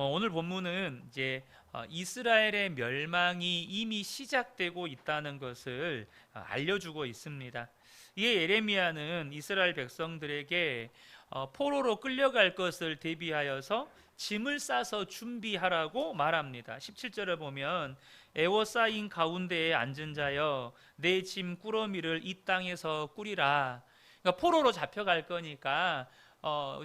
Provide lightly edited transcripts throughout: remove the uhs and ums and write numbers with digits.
오늘 본문은 이제 이스라엘의 멸망이 이미 시작되고 있다는 것을 알려주고 있습니다. 이에 예레미야는 이스라엘 백성들에게 포로로 끌려갈 것을 대비하여서 짐을 싸서 준비하라고 말합니다. 17절을 보면 에워싸인 가운데에 앉은 자여 내 짐 꾸러미를 이 땅에서 꾸리라. 그러니까 포로로 잡혀갈 거니까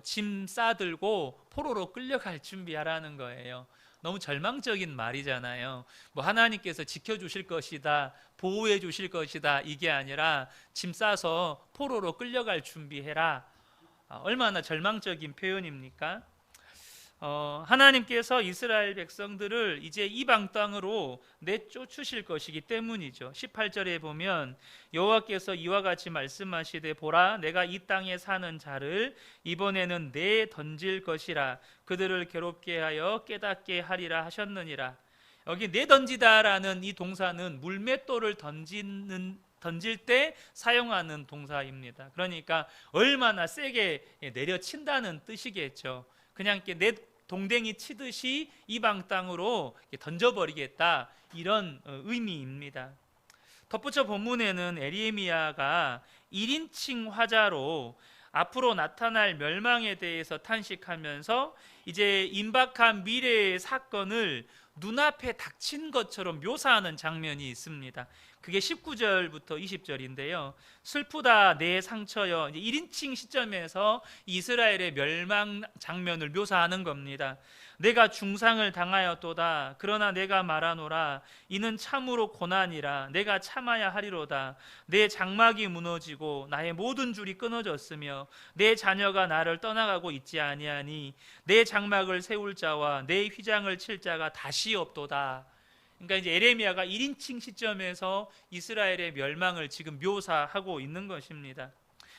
짐 싸들고 포로로 끌려갈 준비하라는 거예요. 너무 절망적인 말이잖아요. 뭐 하나님께서 지켜주실 것이다, 보호해 주실 것이다, 이게 아니라 짐 싸서 포로로 끌려갈 준비해라. 얼마나 절망적인 표현입니까? 하나님께서 이스라엘 백성들을 이제 이방 땅으로 내쫓으실 것이기 때문이죠. 18절에 보면 여호와께서 이와 같이 말씀하시되 보라 내가 이 땅에 사는 자를 이번에는 내 던질 것이라 그들을 괴롭게 하여 깨닫게 하리라 하셨느니라. 여기 내 던지다라는 이 동사는 물맷돌을 던질 때 사용하는 동사입니다. 그러니까 얼마나 세게 내려친다는 뜻이겠죠. 그냥 이렇게 내 동댕이 치듯이 이방 땅으로 던져버리겠다, 이런 의미입니다. 덧붙여 본문에는 에레미야가 1인칭 화자로 앞으로 나타날 멸망에 대해서 탄식하면서 이제 임박한 미래의 사건을 눈앞에 닥친 것처럼 묘사하는 장면이 있습니다. 그게 19절부터 20절인데요. 슬프다 내 상처여. 1인칭 시점에서 이스라엘의 멸망 장면을 묘사하는 겁니다. 내가 중상을 당하였도다. 그러나 내가 말하노라. 이는 참으로 고난이라. 내가 참아야 하리로다. 내 장막이 무너지고 나의 모든 줄이 끊어졌으며 내 자녀가 나를 떠나가고 있지 아니하니 내 장막을 세울 자와 내 휘장을 칠 자가 다시 없도다. 그러니까 이제 에레미야가 1인칭 시점에서 이스라엘의 멸망을 지금 묘사하고 있는 것입니다.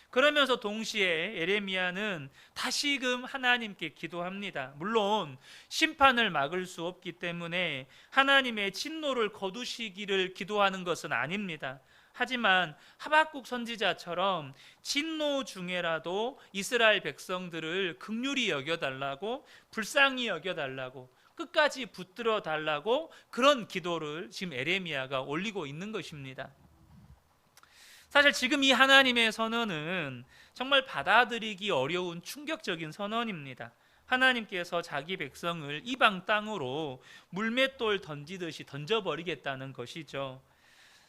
그러면서 동시에 에레미야는 다시금 하나님께 기도합니다. 물론 심판을 막을 수 없기 때문에 하나님의 진노를 거두시기를 기도하는 것은 아닙니다. 하지만 하박국 선지자처럼 진노 중에라도 이스라엘 백성들을 긍휼히 여겨달라고, 불쌍히 여겨달라고, 끝까지 붙들어 달라고, 그런 기도를 지금 에레미야가 올리고 있는 것입니다. 사실 지금 이 하나님의 선언은 정말 받아들이기 어려운 충격적인 선언입니다. 하나님께서 자기 백성을 이방 땅으로 물맷돌 던지듯이 던져버리겠다는 것이죠.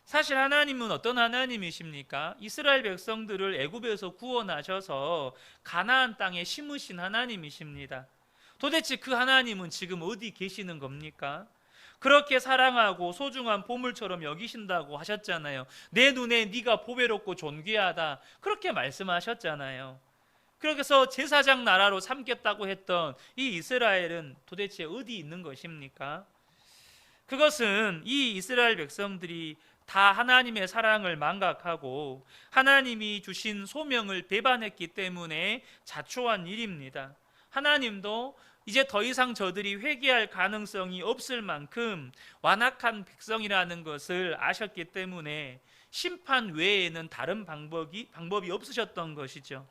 사실 하나님은 어떤 하나님이십니까? 이스라엘 백성들을 애굽에서 구원하셔서 가나안 땅에 심으신 하나님이십니다. 도대체 그 하나님은 지금 어디 계시는 겁니까? 그렇게 사랑하고 소중한 보물처럼 여기신다고 하셨잖아요. 내 눈에 네가 보배롭고 존귀하다, 그렇게 말씀하셨잖아요. 그래서 제사장 나라로 삼겠다고 했던 이 이스라엘은 도대체 어디 있는 것입니까? 그것은 이 이스라엘 백성들이 다 하나님의 사랑을 망각하고 하나님이 주신 소명을 배반했기 때문에 자초한 일입니다. 하나님도 이제 더 이상 저들이 회개할 가능성이 없을 만큼 완악한 백성이라는 것을 아셨기 때문에 심판 외에는 다른 방법이 없으셨던 것이죠.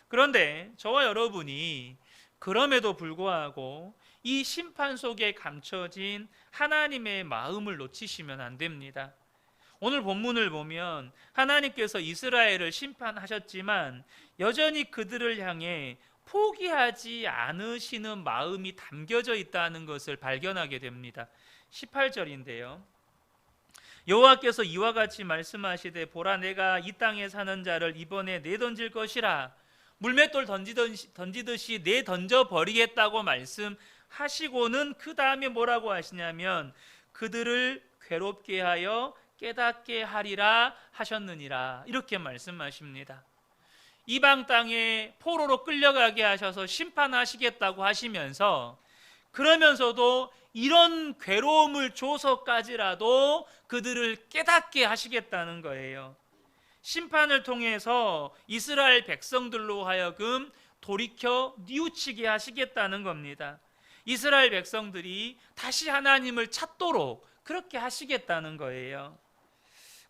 그런데 저와 여러분이 그럼에도 불구하고 이 심판 속에 감춰진 하나님의 마음을 놓치시면 안 됩니다. 오늘 본문을 보면 하나님께서 이스라엘을 심판하셨지만 여전히 그들을 향해 포기하지 않으시는 마음이 담겨져 있다는 것을 발견하게 됩니다. 18절인데요. 여호와께서 이와 같이 말씀하시되 보라 내가 이 땅에 사는 자를 이번에 내던질 것이라. 물맷돌 던지듯이 내던져버리겠다고 말씀하시고는 그 다음에 뭐라고 하시냐면 그들을 괴롭게 하여 깨닫게 하리라 하셨느니라, 이렇게 말씀하십니다. 이방 땅에 포로로 끌려가게 하셔서 심판하시겠다고 하시면서, 그러면서도 이런 괴로움을 줘서까지라도 그들을 깨닫게 하시겠다는 거예요. 심판을 통해서 이스라엘 백성들로 하여금 돌이켜 뉘우치게 하시겠다는 겁니다. 이스라엘 백성들이 다시 하나님을 찾도록 그렇게 하시겠다는 거예요.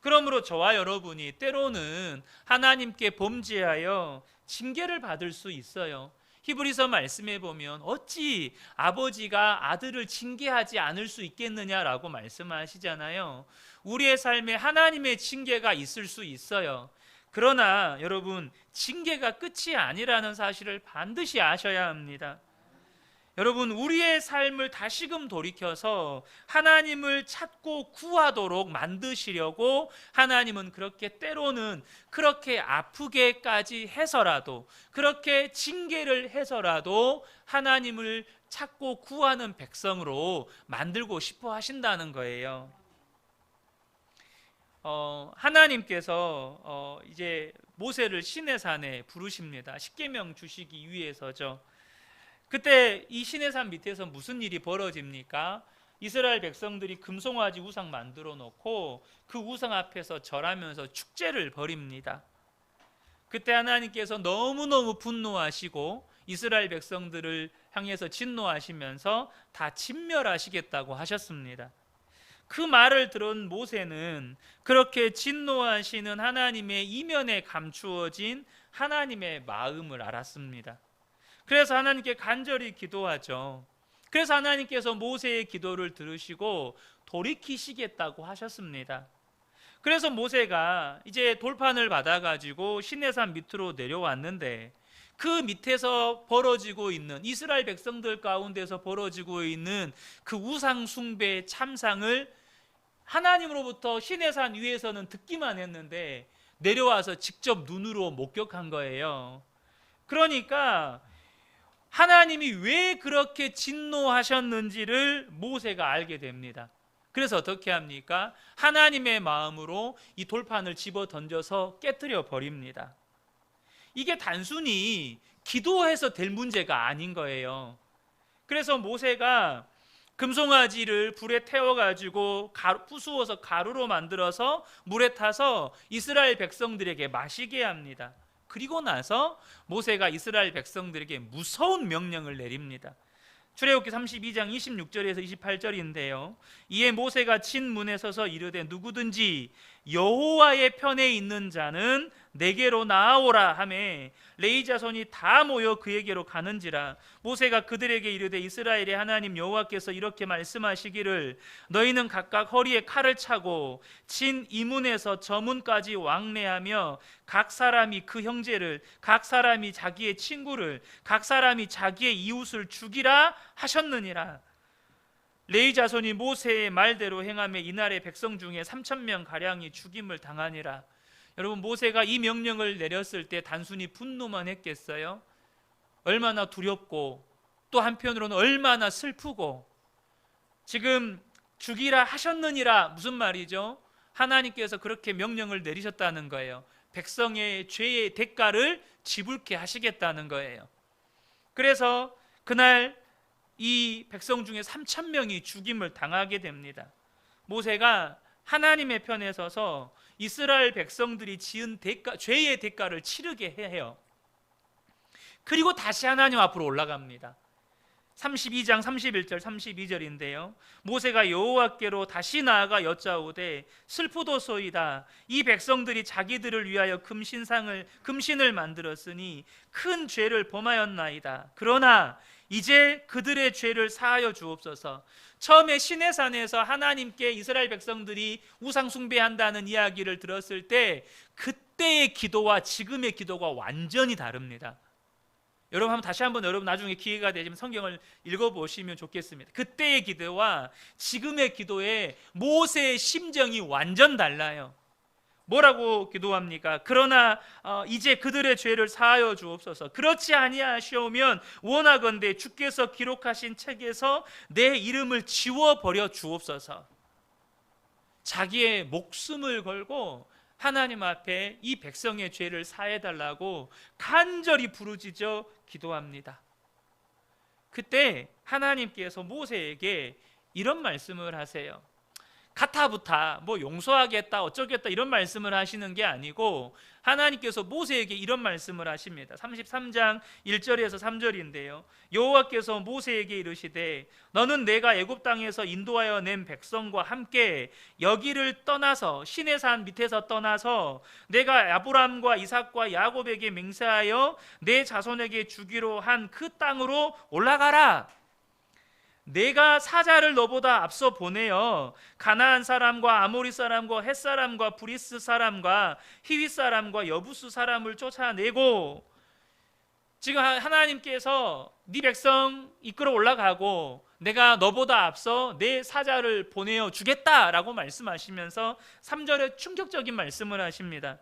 그러므로 저와 여러분이 때로는 하나님께 범죄하여 징계를 받을 수 있어요. 히브리서 말씀해 보면 어찌 아버지가 아들을 징계하지 않을 수 있겠느냐라고 말씀하시잖아요. 우리의 삶에 하나님의 징계가 있을 수 있어요. 그러나 여러분, 징계가 끝이 아니라는 사실을 반드시 아셔야 합니다. 여러분, 우리의 삶을 다시금 돌이켜서 하나님을 찾고 구하도록 만드시려고 하나님은 그렇게 때로는 그렇게 아프게까지 해서라도, 그렇게 징계를 해서라도 하나님을 찾고 구하는 백성으로 만들고 싶어 하신다는 거예요. 하나님께서 이제 모세를 시내산에 부르십니다. 십계명 주시기 위해서죠. 그때 이 시내산 밑에서 무슨 일이 벌어집니까? 이스라엘 백성들이 금송아지 우상 만들어 놓고 그 우상 앞에서 절하면서 축제를 벌입니다. 그때 하나님께서 너무너무 분노하시고 이스라엘 백성들을 향해서 진노하시면서 다 진멸하시겠다고 하셨습니다. 그 말을 들은 모세는 그렇게 진노하시는 하나님의 이면에 감추어진 하나님의 마음을 알았습니다. 그래서 하나님께 간절히 기도하죠. 그래서 하나님께서 모세의 기도를 들으시고 돌이키시겠다고 하셨습니다. 그래서 모세가 이제 돌판을 받아가지고 시내산 밑으로 내려왔는데 그 밑에서 벌어지고 있는, 이스라엘 백성들 가운데서 벌어지고 있는 그 우상 숭배의 참상을 하나님으로부터 시내산 위에서는 듣기만 했는데 내려와서 직접 눈으로 목격한 거예요. 그러니까 하나님이 왜 그렇게 진노하셨는지를 모세가 알게 됩니다. 그래서 어떻게 합니까? 하나님의 마음으로 이 돌판을 집어 던져서 깨뜨려 버립니다. 이게 단순히 기도해서 될 문제가 아닌 거예요. 그래서 모세가 금송아지를 불에 태워가지고 부수어서 가루로 만들어서 물에 타서 이스라엘 백성들에게 마시게 합니다. 그리고 나서 모세가 이스라엘 백성들에게 무서운 명령을 내립니다. 출애굽기 32장 26절에서 28절인데요. 이에 모세가 진문에 서서 이르되 누구든지 여호와의 편에 있는 자는 내게로 나아오라 하매 레위 자손이 다 모여 그에게로 가는지라. 모세가 그들에게 이르되 이스라엘의 하나님 여호와께서 이렇게 말씀하시기를 너희는 각각 허리에 칼을 차고 진 이문에서 저문까지 왕래하며 각 사람이 그 형제를, 각 사람이 자기의 친구를, 각 사람이 자기의 이웃을 죽이라 하셨느니라. 레위 자손이 모세의 말대로 행하며 이날의 백성 중에 3,000명 가량이 죽임을 당하니라. 여러분, 모세가 이 명령을 내렸을 때 단순히 분노만 했겠어요? 얼마나 두렵고 또 한편으로는 얼마나 슬프고, 지금 죽이라 하셨느니라 무슨 말이죠? 하나님께서 그렇게 명령을 내리셨다는 거예요. 백성의 죄의 대가를 지불케 하시겠다는 거예요. 그래서 그날 이 백성 중에 3,000명이 죽임을 당하게 됩니다. 모세가 하나님의 편에 서서 이스라엘 백성들이 지은 죄의 대가를 치르게 해요. 그리고 다시 하나님 앞으로 올라갑니다. 32장 31절 32절인데요. 모세가 여호와께로 다시 나아가 여짜오되 슬프도소이다. 이 백성들이 자기들을 위하여 금신을 만들었으니 큰 죄를 범하였나이다. 그러나 이제 그들의 죄를 사하여 주옵소서. 처음에 시내산에서 하나님께 이스라엘 백성들이 우상 숭배한다는 이야기를 들었을 때 그때의 기도와 지금의 기도가 완전히 다릅니다. 여러분 다시 한번 여러분 나중에 기회가 되시면 성경을 읽어보시면 좋겠습니다. 그때의 기도와 지금의 기도의 모세의 심정이 완전 달라요. 뭐라고 기도합니까? 그러나 이제 그들의 죄를 사하여 주옵소서. 그렇지 아니하시오면 원하건대 주께서 기록하신 책에서 내 이름을 지워버려 주옵소서. 자기의 목숨을 걸고 하나님 앞에 이 백성의 죄를 사해달라고 간절히 부르짖어 기도합니다. 그때 하나님께서 모세에게 이런 말씀을 하세요. 가타부타 뭐 용서하겠다 어쩌겠다 이런 말씀을 하시는 게 아니고 하나님께서 모세에게 이런 말씀을 하십니다. 33장 1절에서 3절인데요. 여호와께서 모세에게 이르시되 너는 내가 애굽 땅에서 인도하여 낸 백성과 함께 여기를 떠나서 시내산 밑에서 떠나서 내가 아브라함과 이삭과 야곱에게 맹세하여 내 자손에게 주기로 한 그 땅으로 올라가라. 내가 사자를 너보다 앞서 보내어 가나안 사람과 아모리 사람과 헷 사람과 브리스 사람과 히윗 사람과 여부스 사람을 쫓아내고, 지금 하나님께서 네 백성 이끌어 올라가고 내가 너보다 앞서 내 사자를 보내어 주겠다라고 말씀하시면서 3절에 충격적인 말씀을 하십니다.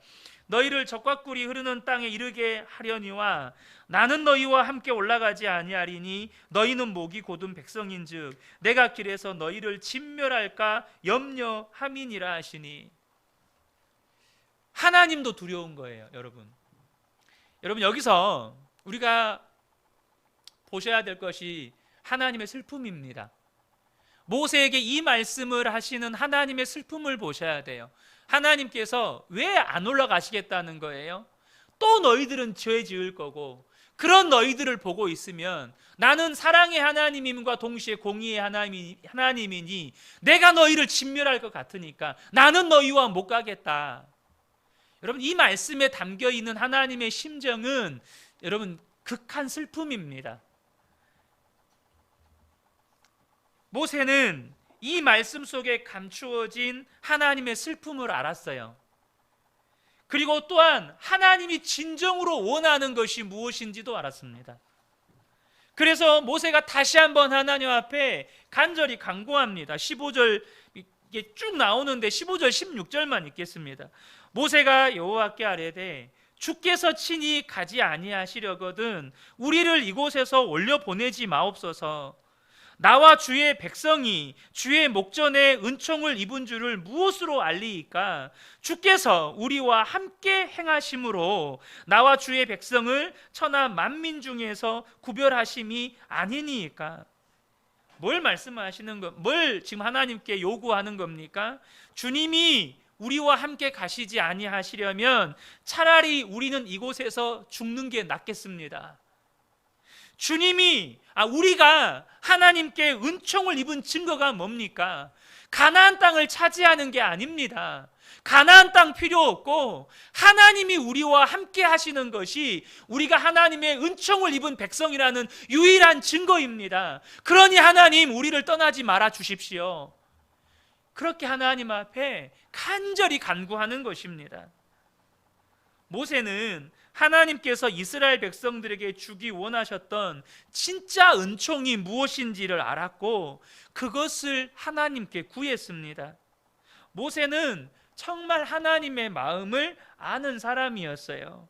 너희를 적과 꿀이 흐르는 땅에 이르게 하려니와 나는 너희와 함께 올라가지 아니하리니 너희는 목이 곧은 백성인즉 내가 길에서 너희를 진멸할까 염려함이니라 하시니. 하나님도 두려운 거예요, 여러분. 여러분, 여기서 우리가 보셔야 될 것이 하나님의 슬픔입니다. 모세에게 이 말씀을 하시는 하나님의 슬픔을 보셔야 돼요. 하나님께서 왜 안 올라가시겠다는 거예요? 또 너희들은 죄 지을 거고, 그런 너희들을 보고 있으면 나는 사랑의 하나님임과 동시에 공의의 하나님이니 내가 너희를 진멸할 것 같으니까 나는 너희와 못 가겠다. 여러분, 이 말씀에 담겨 있는 하나님의 심정은 여러분 극한 슬픔입니다. 모세는 이 말씀 속에 감추어진 하나님의 슬픔을 알았어요. 그리고 또한 하나님이 진정으로 원하는 것이 무엇인지도 알았습니다. 그래서 모세가 다시 한번 하나님 앞에 간절히 간구합니다. 15절 이게 쭉 나오는데 15절 16절만 읽겠습니다. 모세가 여호와께 아뢰되 주께서 친히 가지 아니하시려거든 우리를 이곳에서 올려 보내지 마옵소서. 나와 주의 백성이 주의 목전에 은총을 입은 줄을 무엇으로 알리이까? 주께서 우리와 함께 행하심으로 나와 주의 백성을 천하 만민 중에서 구별하심이 아니니까. 뭘 말씀하시는 거? 뭘 지금 하나님께 요구하는 겁니까? 주님이 우리와 함께 가시지 아니하시려면 차라리 우리는 이곳에서 죽는 게 낫겠습니다. 주님이 우리가 하나님께 은총을 입은 증거가 뭡니까? 가나안 땅을 차지하는 게 아닙니다. 가나안 땅 필요 없고 하나님이 우리와 함께 하시는 것이 우리가 하나님의 은총을 입은 백성이라는 유일한 증거입니다. 그러니 하나님 우리를 떠나지 말아 주십시오. 그렇게 하나님 앞에 간절히 간구하는 것입니다. 모세는 하나님께서 이스라엘 백성들에게 주기 원하셨던 진짜 은총이 무엇인지를 알았고 그것을 하나님께 구했습니다. 모세는 정말 하나님의 마음을 아는 사람이었어요.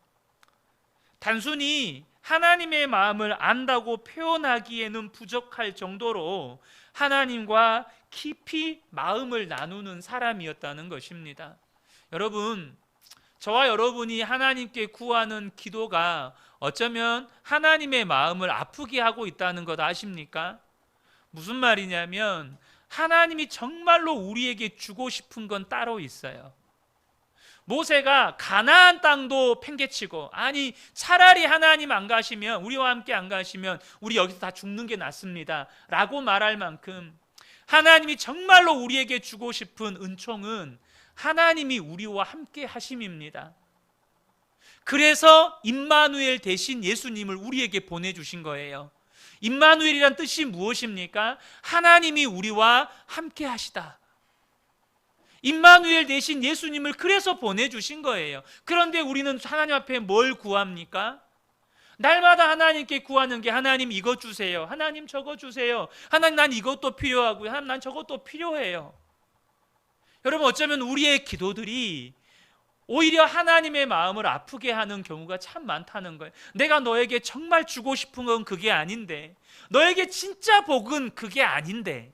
단순히 하나님의 마음을 안다고 표현하기에는 부족할 정도로 하나님과 깊이 마음을 나누는 사람이었다는 것입니다. 여러분, 저와 여러분이 하나님께 구하는 기도가 어쩌면 하나님의 마음을 아프게 하고 있다는 것 아십니까? 무슨 말이냐면 하나님이 정말로 우리에게 주고 싶은 건 따로 있어요. 모세가 가나안 땅도 팽개치고 차라리 하나님 안 가시면 우리와 함께 안 가시면 우리 여기서 다 죽는 게 낫습니다 라고 말할 만큼 하나님이 정말로 우리에게 주고 싶은 은총은 하나님이 우리와 함께 하심입니다. 그래서 임마누엘 대신 예수님을 우리에게 보내주신 거예요. 임마누엘이란 뜻이 무엇입니까? 하나님이 우리와 함께 하시다. 임마누엘 대신 예수님을 그래서 보내주신 거예요. 그런데 우리는 하나님 앞에 뭘 구합니까? 날마다 하나님께 구하는 게 하나님 이것 주세요, 하나님 저것 주세요, 하나님 난 이것도 필요하고요, 하나님 난 저것도 필요해요. 여러분, 어쩌면 우리의 기도들이 오히려 하나님의 마음을 아프게 하는 경우가 참 많다는 거예요. 내가 너에게 정말 주고 싶은 건 그게 아닌데, 너에게 진짜 복은 그게 아닌데.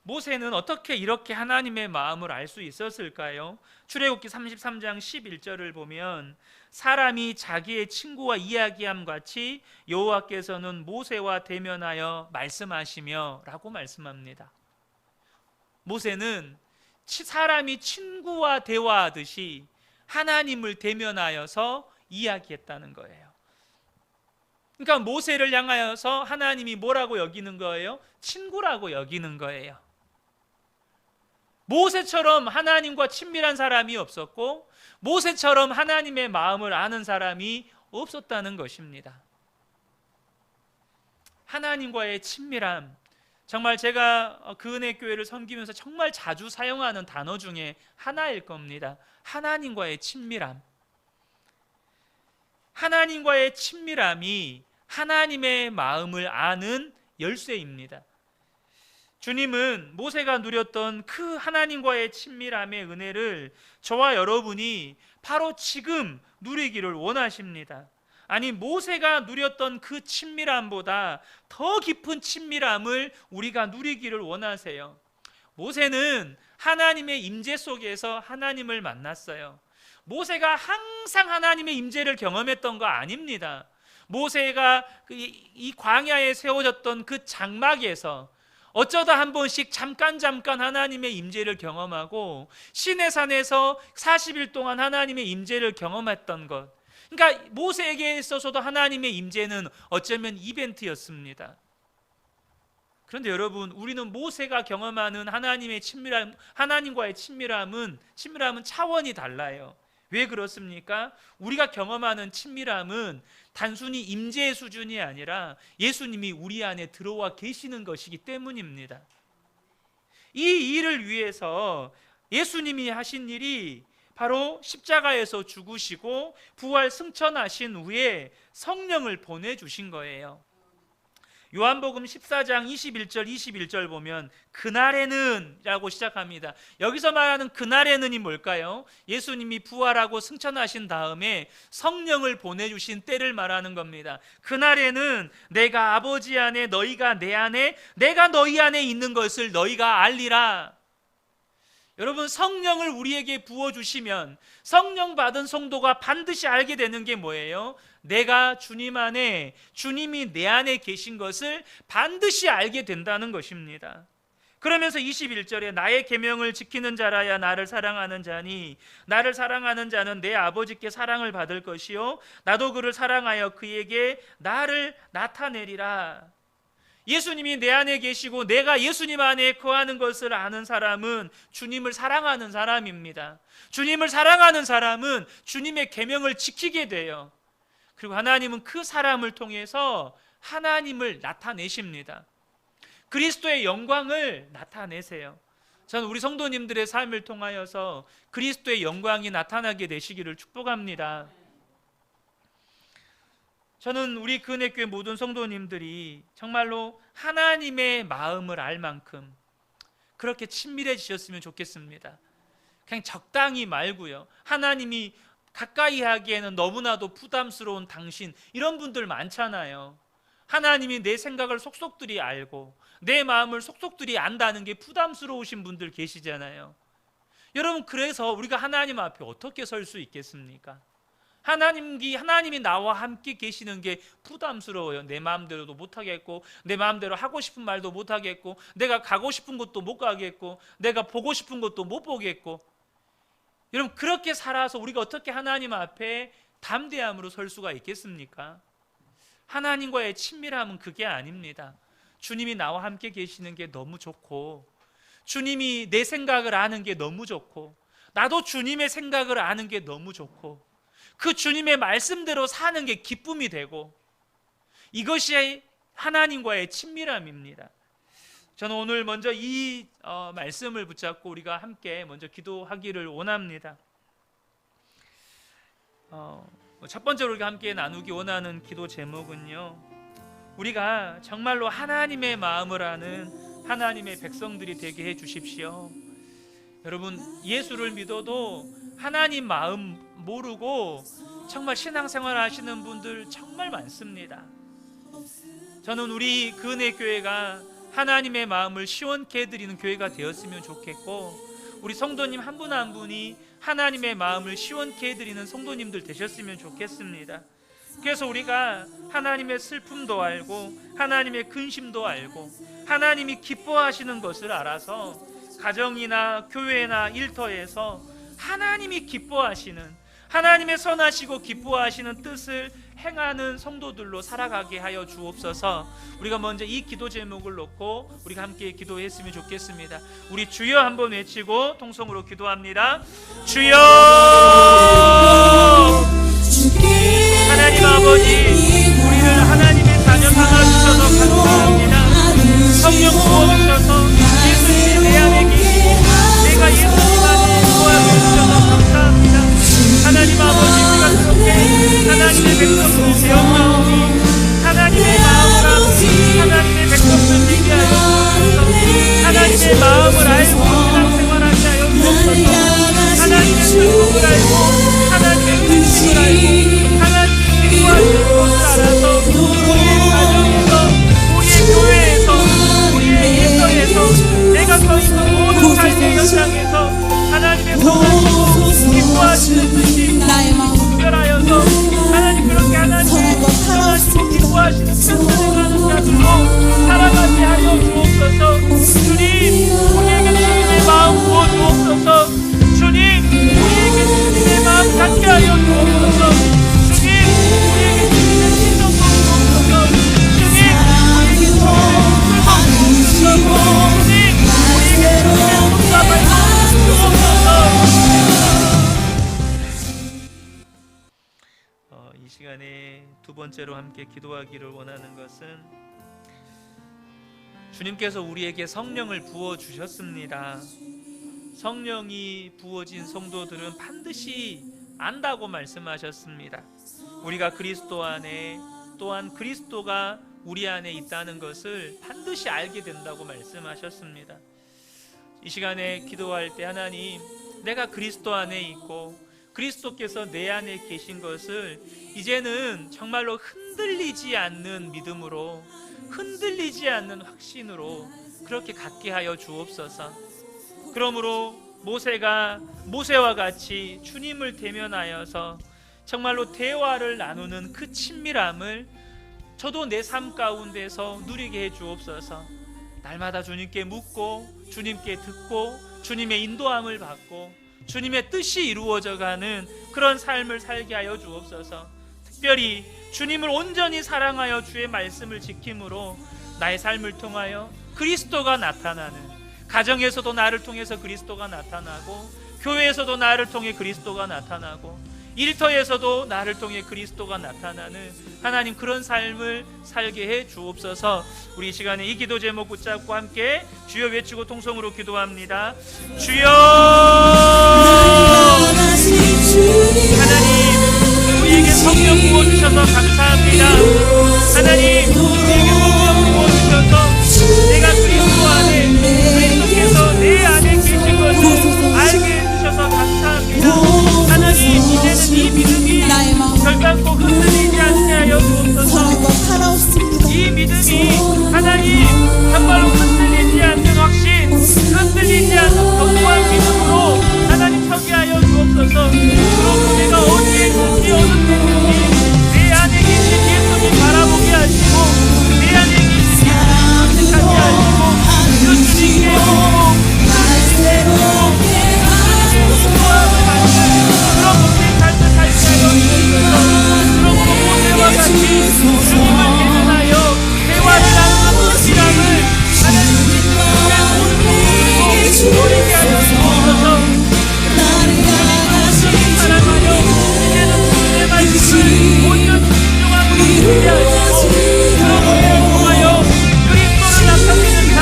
모세는 어떻게 이렇게 하나님의 마음을 알 수 있었을까요? 출애굽기 33장 11절을 보면 사람이 자기의 친구와 이야기함 같이 여호와께서는 모세와 대면하여 말씀하시며 라고 말씀합니다. 모세는 사람이 친구와 대화하듯이 하나님을 대면하여서 이야기했다는 거예요. 그러니까 모세를 향하여서 하나님이 뭐라고 여기는 거예요? 친구라고 여기는 거예요. 모세처럼 하나님과 친밀한 사람이 없었고 모세처럼 하나님의 마음을 아는 사람이 없었다는 것입니다. 하나님과의 친밀함, 정말 제가 그 은혜교회를 섬기면서 정말 자주 사용하는 단어 중에 하나일 겁니다. 하나님과의 친밀함. 하나님과의 친밀함이 하나님의 마음을 아는 열쇠입니다. 주님은 모세가 누렸던 그 하나님과의 친밀함의 은혜를 저와 여러분이 바로 지금 누리기를 원하십니다. 아니, 모세가 누렸던 그 친밀함보다 더 깊은 친밀함을 우리가 누리기를 원하세요. 모세는 하나님의 임재 속에서 하나님을 만났어요. 모세가 항상 하나님의 임재를 경험했던 거 아닙니다. 모세가 이 광야에 세워졌던 그 장막에서 어쩌다 한 번씩 잠깐 하나님의 임재를 경험하고 시내산에서 40일 동안 하나님의 임재를 경험했던 것, 그러니까 모세에게 있어서도 하나님의 임재는 어쩌면 이벤트였습니다. 그런데 여러분, 우리는 모세가 경험하는 하나님의 친밀함, 하나님과의 친밀함은 차원이 달라요. 왜 그렇습니까? 우리가 경험하는 친밀함은 단순히 임재의 수준이 아니라 예수님이 우리 안에 들어와 계시는 것이기 때문입니다. 이 일을 위해서 예수님이 하신 일이 바로 십자가에서 죽으시고 부활 승천하신 후에 성령을 보내주신 거예요. 요한복음 14장 21절 보면 그날에는 라고 시작합니다. 여기서 말하는 그날에는이 뭘까요? 예수님이 부활하고 승천하신 다음에 성령을 보내주신 때를 말하는 겁니다. 그날에는 내가 아버지 안에 너희가 내 안에 내가 너희 안에 있는 것을 너희가 알리라. 여러분, 성령을 우리에게 부어주시면 성령 받은 성도가 반드시 알게 되는 게 뭐예요? 내가 주님 안에, 주님이 내 안에 계신 것을 반드시 알게 된다는 것입니다. 그러면서 21절에 나의 계명을 지키는 자라야 나를 사랑하는 자니 나를 사랑하는 자는 내 아버지께 사랑을 받을 것이요 나도 그를 사랑하여 그에게 나를 나타내리라. 예수님이 내 안에 계시고 내가 예수님 안에 거하는 것을 아는 사람은 주님을 사랑하는 사람입니다. 주님을 사랑하는 사람은 주님의 계명을 지키게 돼요. 그리고 하나님은 그 사람을 통해서 하나님을 나타내십니다. 그리스도의 영광을 나타내세요. 저는 우리 성도님들의 삶을 통하여서 그리스도의 영광이 나타나게 되시기를 축복합니다. 저는 우리 근혜교회 모든 성도님들이 정말로 하나님의 마음을 알 만큼 그렇게 친밀해지셨으면 좋겠습니다. 그냥 적당히 말고요. 하나님이 가까이 하기에는 너무나도 부담스러운 당신, 이런 분들 많잖아요. 하나님이 내 생각을 속속들이 알고 내 마음을 속속들이 안다는 게 부담스러우신 분들 계시잖아요. 여러분, 그래서 우리가 하나님 앞에 어떻게 설 수 있겠습니까? 하나님이 나와 함께 계시는 게 부담스러워요. 내 마음대로도 못하겠고 내 마음대로 하고 싶은 말도 못하겠고 내가 가고 싶은 곳도 못 가겠고 내가 보고 싶은 것도 못 보겠고. 여러분, 그렇게 살아서 우리가 어떻게 하나님 앞에 담대함으로 설 수가 있겠습니까? 하나님과의 친밀함은 그게 아닙니다. 주님이 나와 함께 계시는 게 너무 좋고 주님이 내 생각을 아는 게 너무 좋고 나도 주님의 생각을 아는 게 너무 좋고 그 주님의 말씀대로 사는 게 기쁨이 되고, 이것이 하나님과의 친밀함입니다. 저는 오늘 먼저 이 말씀을 붙잡고 우리가 함께 먼저 기도하기를 원합니다. 첫 번째로 우리가 함께 나누기 원하는 기도 제목은요, 우리가 정말로 하나님의 마음을 아는 하나님의 백성들이 되게 해 주십시오. 여러분, 예수를 믿어도 하나님 마음 모르고 정말 신앙생활 하시는 분들 정말 많습니다. 저는 우리 근혜교회가 하나님의 마음을 시원케 해드리는 교회가 되었으면 좋겠고, 우리 성도님 한 분 한 분이 하나님의 마음을 시원케 해드리는 성도님들 되셨으면 좋겠습니다. 그래서 우리가 하나님의 슬픔도 알고 하나님의 근심도 알고 하나님이 기뻐하시는 것을 알아서 가정이나 교회나 일터에서 하나님이 기뻐하시는, 하나님의 선하시고 기뻐하시는 뜻을 행하는 성도들로 살아가게 하여 주옵소서. 우리가 먼저 이 기도 제목을 놓고 우리가 함께 기도했으면 좋겠습니다. 우리 주여 한번 외치고 통성으로 기도합니다. 주여! 하나님 아버지, 우리를 하나님의 자녀 삼아주셔서 감사합니다. 성령 부어주셔서 예수님이 내 안에 계시니 내가 예수님 안에 거하여 주셔서 감사합니다. 하나님 아버지, 우리가 그렇게 하나님의 백성들 되었사오니 하나님의 마음을 알고 하나님의 백성들 되게 하여 주옵소서. 하나님의 마음을 알고 신앙생활하게 하여 주옵소서. 하나님의 뜻을 알고 하나님의 뜻을 알고 하나님의 기뻐하시는 것을 알아서 우리의 가정에서, 우리의 교회에서, 우리의 일터에서, 내가 서 있는 모든 삶의 현장에서 하나님의 선하시고 기뻐하시는 뜻이 특별하여서 하나님, 그렇게 하나님의 선하시고 기뻐하시는 뜻을 행하는 자들로 살아가게 하여 주옵소서. 주님, 우리에게 주님의 마음 부어 주옵소서. 주님, 우리에게 주님의 마음 갖게 하여 주옵소서. 주님, 우리에게 주님의 신성도 주옵소서. 주님, 우리에게 주님의 신성도 주옵소서. 주님, 우리에게 주님의 손잡아 주옵소서. 이 시간에 두 번째로 함께 기도하기를 원하는 것은, 주님께서 우리에게 성령을 부어 주셨습니다. 성령이 부어진 성도들은 반드시 안다고 말씀하셨습니다. 우리가 그리스도 안에, 또한 그리스도가 우리 안에 있다는 것을 반드시 알게 된다고 말씀하셨습니다. 이 시간에 기도할 때, 하나님, 내가 그리스도 안에 있고 그리스도께서 내 안에 계신 것을 이제는 정말로 흔들리지 않는 믿음으로, 흔들리지 않는 확신으로 그렇게 갖게 하여 주옵소서. 그러므로 모세와 같이 주님을 대면하여서 정말로 대화를 나누는 그 친밀함을 저도 내 삶 가운데서 누리게 해 주옵소서. 날마다 주님께 묻고, 주님께 듣고, 주님의 인도함을 받고 주님의 뜻이 이루어져가는 그런 삶을 살게 하여 주옵소서. 특별히 주님을 온전히 사랑하여 주의 말씀을 지킴으로 나의 삶을 통하여 그리스도가 나타나는, 가정에서도 나를 통해서 그리스도가 나타나고, 교회에서도 나를 통해 그리스도가 나타나고, 일터에서도 나를 통해 그리스도가 나타나는 하나님, 그런 삶을 살게 해 주옵소서. 우리 이 시간에 이 기도 제목 붙잡고 함께 주여 외치고 통성으로 기도합니다. 주여! 하나님, 우리에게 성령 부어주셔서 감사합니다. 하나님, 우리에게 성령 부어주셔서 내가 그리스도 안에, 그리스도께서 내 안에 계신 것을 알게 해주셔서 감사합니다. 하나님, 이제는 이 믿음이 결단코 흔들리지 않게 하여 주옵소서. 이 믿음이 하나님, 정말로 흔들리지 않는 확신, 흔들리지 않는 견고한 믿음으로 하나님 서게 하여 주옵소서. 그럼 내가 어디에 있는지 어느 때든지 내 안에 계신 예수님 바라보게 하시고, 내 안에 계신 예수님 선택하게 하시고, 그 주님께 묻고, 그 주님께 묻고, 그 주님의 인도함을 받는 그런 모든 삶을 살게 하여 주옵소서. 그러므로 모세와 같이 주님을 대면하여 대화를 나누는 그 시간을 하나님의 주님의 노리게 하여 주옵소서. 사랑하여 이제는 주님의 말씀을 온전히 순종함으로 듣게 하시고, 그러므로 통하여 그리스도를 나타내는 삶,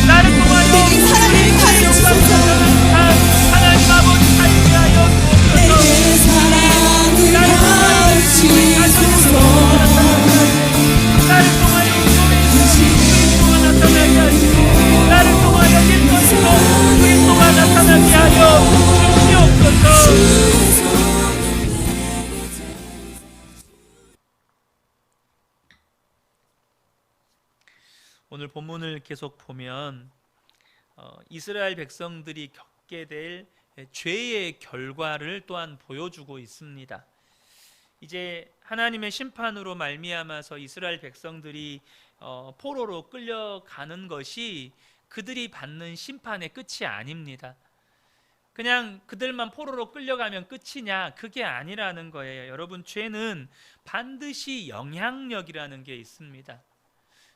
나를 통하여 그리스도의 영광을 나타내는 삶, 하나님 아버지 살게 하여 주옵소서. 나를 통하여 그리스도가 나타나게 하시고, 나를 통하여 예수님께서 그리스도가 나타나게 하여 주시옵소서. 오늘 본문을 계속 보면 이스라엘 백성들이 겪게 될 죄의 결과를 또한 보여주고 있습니다. 이제 하나님의 심판으로 말미암아서 이스라엘 백성들이 포로로 끌려가는 것이 그들이 받는 심판의 끝이 아닙니다. 그냥 그들만 포로로 끌려가면 끝이냐? 그게 아니라는 거예요. 여러분, 죄는 반드시 영향력이라는 게 있습니다.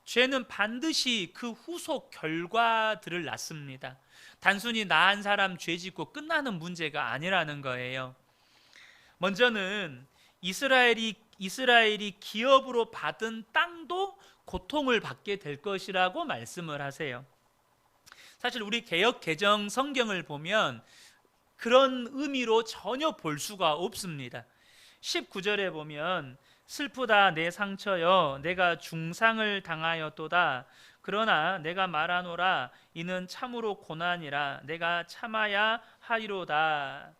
죄는 반드시 그 후속 결과들을 낳습니다. 단순히 나 한 사람 죄 짓고 끝나는 문제가 아니라는 거예요. 먼저는 이스라엘이 기업으로 받은 땅도 고통을 받게 될 것이라고 말씀을 하세요. 사실 우리 개역 개정 성경을 보면 그런 의미로 전혀 볼 수가 없습니다. 19절에 보면 슬프다 내 상처여 내가 중상을 당하였도다 그러나 내가 말하노라 이는 참으로 고난이라 내가 참아야 하리로다.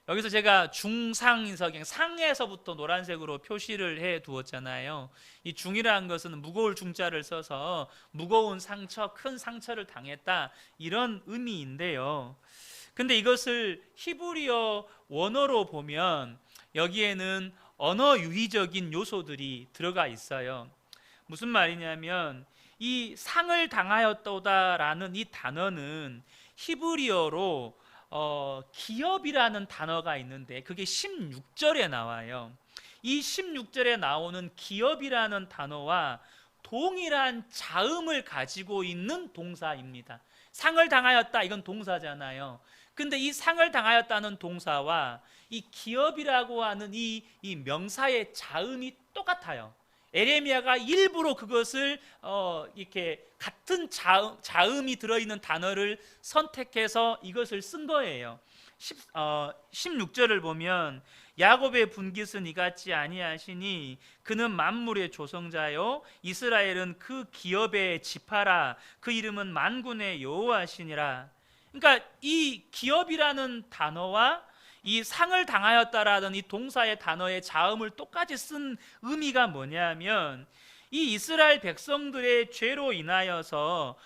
여기서 제가 중상석양 상에서부터 노란색으로 표시를 해 두었잖아요. 이 중이라는 것은 무거울 중자를 써서 무거운 상처, 큰 상처를 당했다 이런 의미인데요. 근데 이것을 히브리어 원어로 보면 여기에는 언어 유희적인 요소들이 들어가 있어요. 무슨 말이냐면 이 상을 당하였도다라는 이 단어는 히브리어로 기업이라는 단어가 있는데 그게 16절에 나와요. 이 16절에 나오는 기업이라는 단어와 동일한 자음을 가지고 있는 동사입니다. 상을 당하였다 이건 동사잖아요. 근데 이 상을 당하였다는 동사와 이 기업이라고 하는 이 명사의 자음이 똑같아요. 에레미야가 일부러 그것을 이렇게 같은 자음이 들어있는 단어를 선택해서 이것을 쓴 거예요. 16절을 보면 야곱의 분깃은 이같이 아니하시니 그는 만물의 조성자요 이스라엘은 그 기업의 지파라 그 이름은 만군의 여호와시니라. 그러니까 이 기업이라는 단어와 이 상을 당하였다라는 이 동사의 단어의 자음을 똑같이 쓴 의미가 뭐냐면 이 이스라엘 백성들의 죄로 인하여서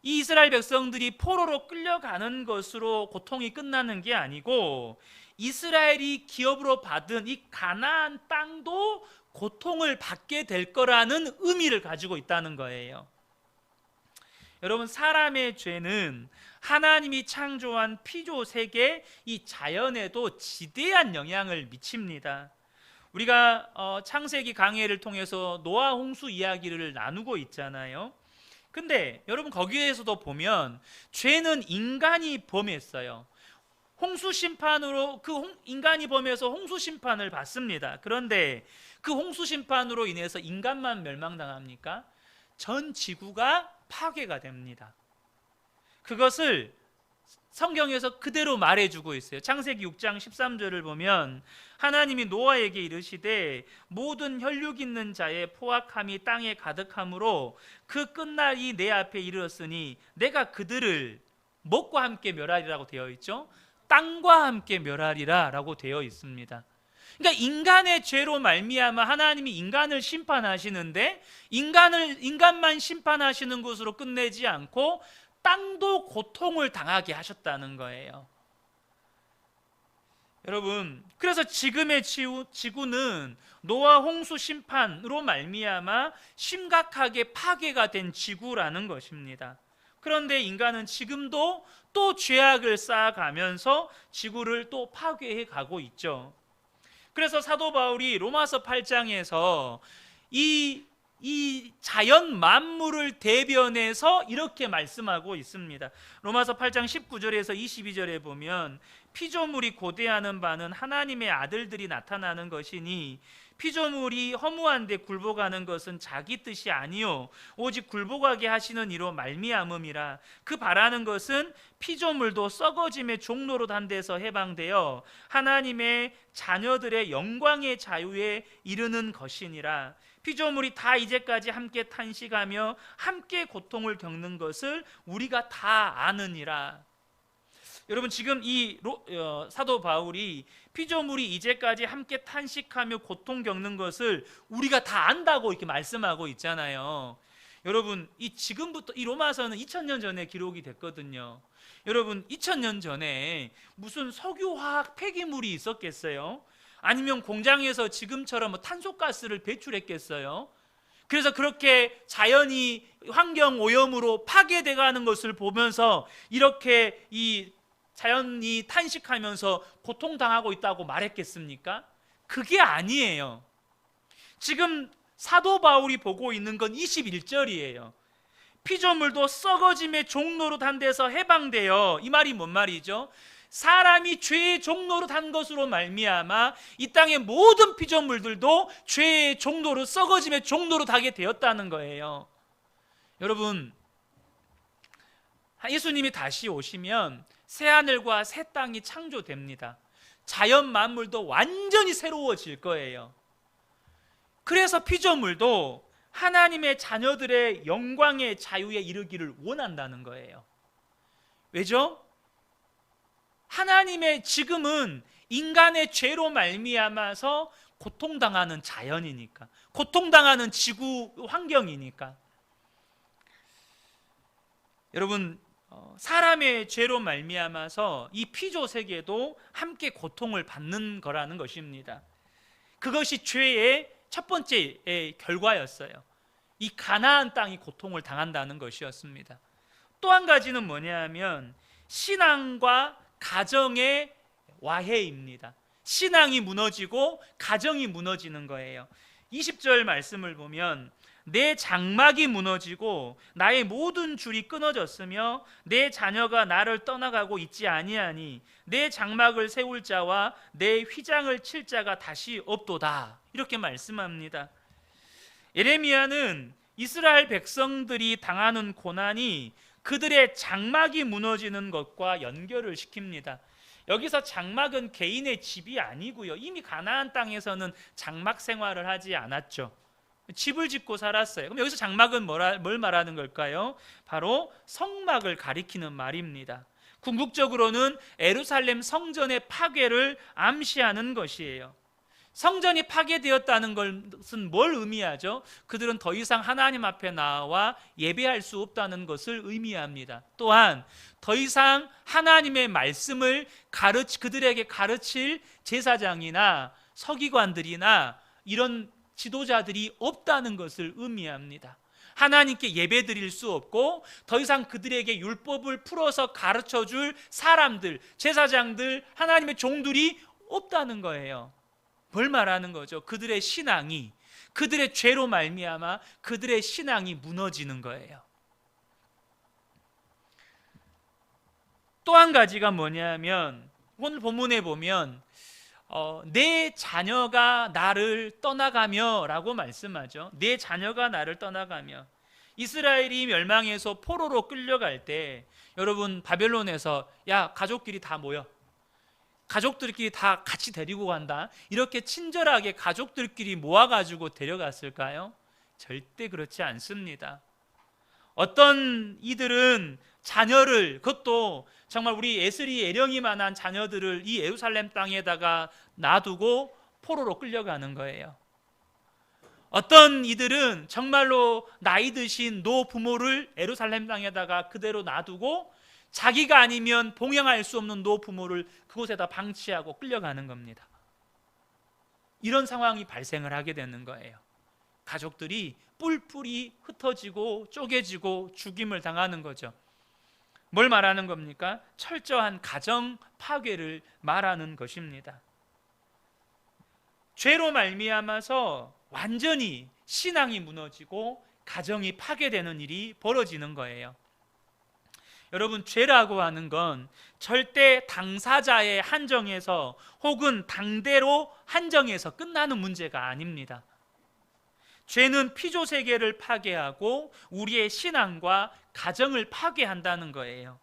이 이스라엘 백성들이 포로로 끌려가는 것으로 고통이 끝나는 게 아니고 이스라엘이 기업으로 받은 이 가나안 땅도 고통을 받게 될 거라는 의미를 가지고 있다는 거예요. 여러분, 사람의 죄는 하나님이 창조한 피조 세계 이 자연에도 지대한 영향을 미칩니다. 우리가 창세기 강해를 통해서 노아 홍수 이야기를 나누고 있잖아요. 근데 여러분 거기에서도 보면 죄는 인간이 범했어요. 홍수 심판으로 인간이 범해서 홍수 심판을 받습니다. 그런데 그 홍수 심판으로 인해서 인간만 멸망당합니까? 전 지구가 파괴가 됩니다. 그것을 성경에서 그대로 말해주고 있어요. 창세기 6장 13절을 보면 하나님이 노아에게 이르시되 모든 혈육 있는 자의 포악함이 땅에 가득함으로 그 끝날이 내 앞에 이르렀으니 내가 그들을 먹과 함께 멸하리라고 되어 있죠. 땅과 함께 멸하리라 라고 되어 있습니다. 그러니까 인간의 죄로 말미암아 하나님이 인간을 심판하시는데 인간만 심판하시는 것으로 끝내지 않고 땅도 고통을 당하게 하셨다는 거예요. 여러분, 그래서 지금의 지구는 노아 홍수 심판으로 말미암아 심각하게 파괴가 된 지구라는 것입니다. 그런데 인간은 지금도 또 죄악을 쌓아가면서 지구를 또 파괴해 가고 있죠. 그래서 사도 바울이 로마서 8장에서 이 자연 만물을 대변해서 이렇게 말씀하고 있습니다. 로마서 8장 19절에서 22절에 보면 피조물이 고대하는 바는 하나님의 아들들이 나타나는 것이니 피조물이 허무한데 굴복하는 것은 자기 뜻이 아니요 오직 굴복하게 하시는 이로 말미암음이라. 그 바라는 것은 피조물도 썩어짐의 종로로 단 데서 해방되어 하나님의 자녀들의 영광의 자유에 이르는 것이니라. 피조물이 다 이제까지 함께 탄식하며 함께 고통을 겪는 것을 우리가 다 아느니라. 여러분, 지금 사도 바울이 피조물이 이제까지 함께 탄식하며 고통 겪는 것을 우리가 다 안다고 이렇게 말씀하고 있잖아요. 여러분, 지금부터 이 로마서는 2000년 전에 기록이 됐거든요. 여러분, 2000년 전에 무슨 석유화학 폐기물이 있었겠어요? 아니면 공장에서 지금처럼 탄소가스를 배출했겠어요? 그래서 그렇게 자연이 환경 오염으로 파괴돼 가는 것을 보면서 이렇게 이 자연이 탄식하면서 고통당하고 있다고 말했겠습니까? 그게 아니에요. 지금 사도 바울이 보고 있는 건 21절이에요. 피조물도 썩어짐의 종로로 단 데서 해방되어, 이 말이 뭔 말이죠? 사람이 죄의 종로로 단 것으로 말미암아 이 땅의 모든 피조물들도 죄의 종로로, 썩어짐의 종로로 가게 되었다는 거예요. 여러분, 예수님이 다시 오시면 새하늘과 새 땅이 창조됩니다. 자연 만물도 완전히 새로워질 거예요. 그래서 피조물도 하나님의 자녀들의 영광의 자유에 이르기를 원한다는 거예요. 왜죠? 하나님의, 지금은 인간의 죄로 말미암아서 고통당하는 자연이니까, 고통당하는 지구 환경이니까. 여러분, 사람의 죄로 말미암아서 이 피조 세계도 함께 고통을 받는 거라는 것입니다. 그것이 죄의 첫 번째 결과였어요. 이 가나안 땅이 고통을 당한다는 것이었습니다. 또 한 가지는 뭐냐 하면 신앙과 가정의 와해입니다. 신앙이 무너지고 가정이 무너지는 거예요. 20절 말씀을 보면 내 장막이 무너지고 나의 모든 줄이 끊어졌으며 내 자녀가 나를 떠나가고 있지 아니하니 내 장막을 세울 자와 내 휘장을 칠 자가 다시 없도다. 이렇게 말씀합니다. 예레미야는 이스라엘 백성들이 당하는 고난이 그들의 장막이 무너지는 것과 연결을 시킵니다. 여기서 장막은 개인의 집이 아니고요, 이미 가나안 땅에서는 장막 생활을 하지 않았죠. 집을 짓고 살았어요. 그럼 여기서 장막은 뭘 말하는 걸까요? 바로 성막을 가리키는 말입니다. 궁극적으로는 예루살렘 성전의 파괴를 암시하는 것이에요. 성전이 파괴되었다는 것은 뭘 의미하죠? 그들은 더 이상 하나님 앞에 나와 예배할 수 없다는 것을 의미합니다. 또한 더 이상 하나님의 말씀을 그들에게 가르칠 제사장이나 서기관들이나 이런 지도자들이 없다는 것을 의미합니다. 하나님께 예배 드릴 수 없고 더 이상 그들에게 율법을 풀어서 가르쳐줄 사람들, 제사장들, 하나님의 종들이 없다는 거예요. 뭘 말하는 거죠? 그들의 신앙이, 그들의 죄로 말미암아 그들의 신앙이 무너지는 거예요. 또 한 가지가 뭐냐면 오늘 본문에 보면 내 자녀가 나를 떠나가며 라고 말씀하죠. 내 자녀가 나를 떠나가며. 이스라엘이 멸망해서 포로로 끌려갈 때 여러분, 바벨론에서 야, 가족끼리 다 모여, 가족들끼리 다 같이 데리고 간다, 이렇게 친절하게 가족들끼리 모아가지고 데려갔을까요? 절대 그렇지 않습니다. 어떤 이들은 자녀를, 그것도 정말 우리 에스리 예령이만한 자녀들을 이 예루살렘 땅에다가 놔두고 포로로 끌려가는 거예요. 어떤 이들은 정말로 나이 드신 노부모를 예루살렘 땅에다가 그대로 놔두고 자기가 아니면 봉양할 수 없는 노부모를 그곳에다 방치하고 끌려가는 겁니다. 이런 상황이 발생을 하게 되는 거예요. 가족들이 뿔뿔이 흩어지고 쪼개지고 죽임을 당하는 거죠. 뭘 말하는 겁니까? 철저한 가정 파괴를 말하는 것입니다. 죄로 말미암아서 완전히 신앙이 무너지고 가정이 파괴되는 일이 벌어지는 거예요. 여러분, 죄라고 하는 건 절대 당사자의 한정에서 혹은 당대로 한정해서 끝나는 문제가 아닙니다. 죄는 피조 세계를 파괴하고 우리의 신앙과 가정을 파괴한다는 거예요.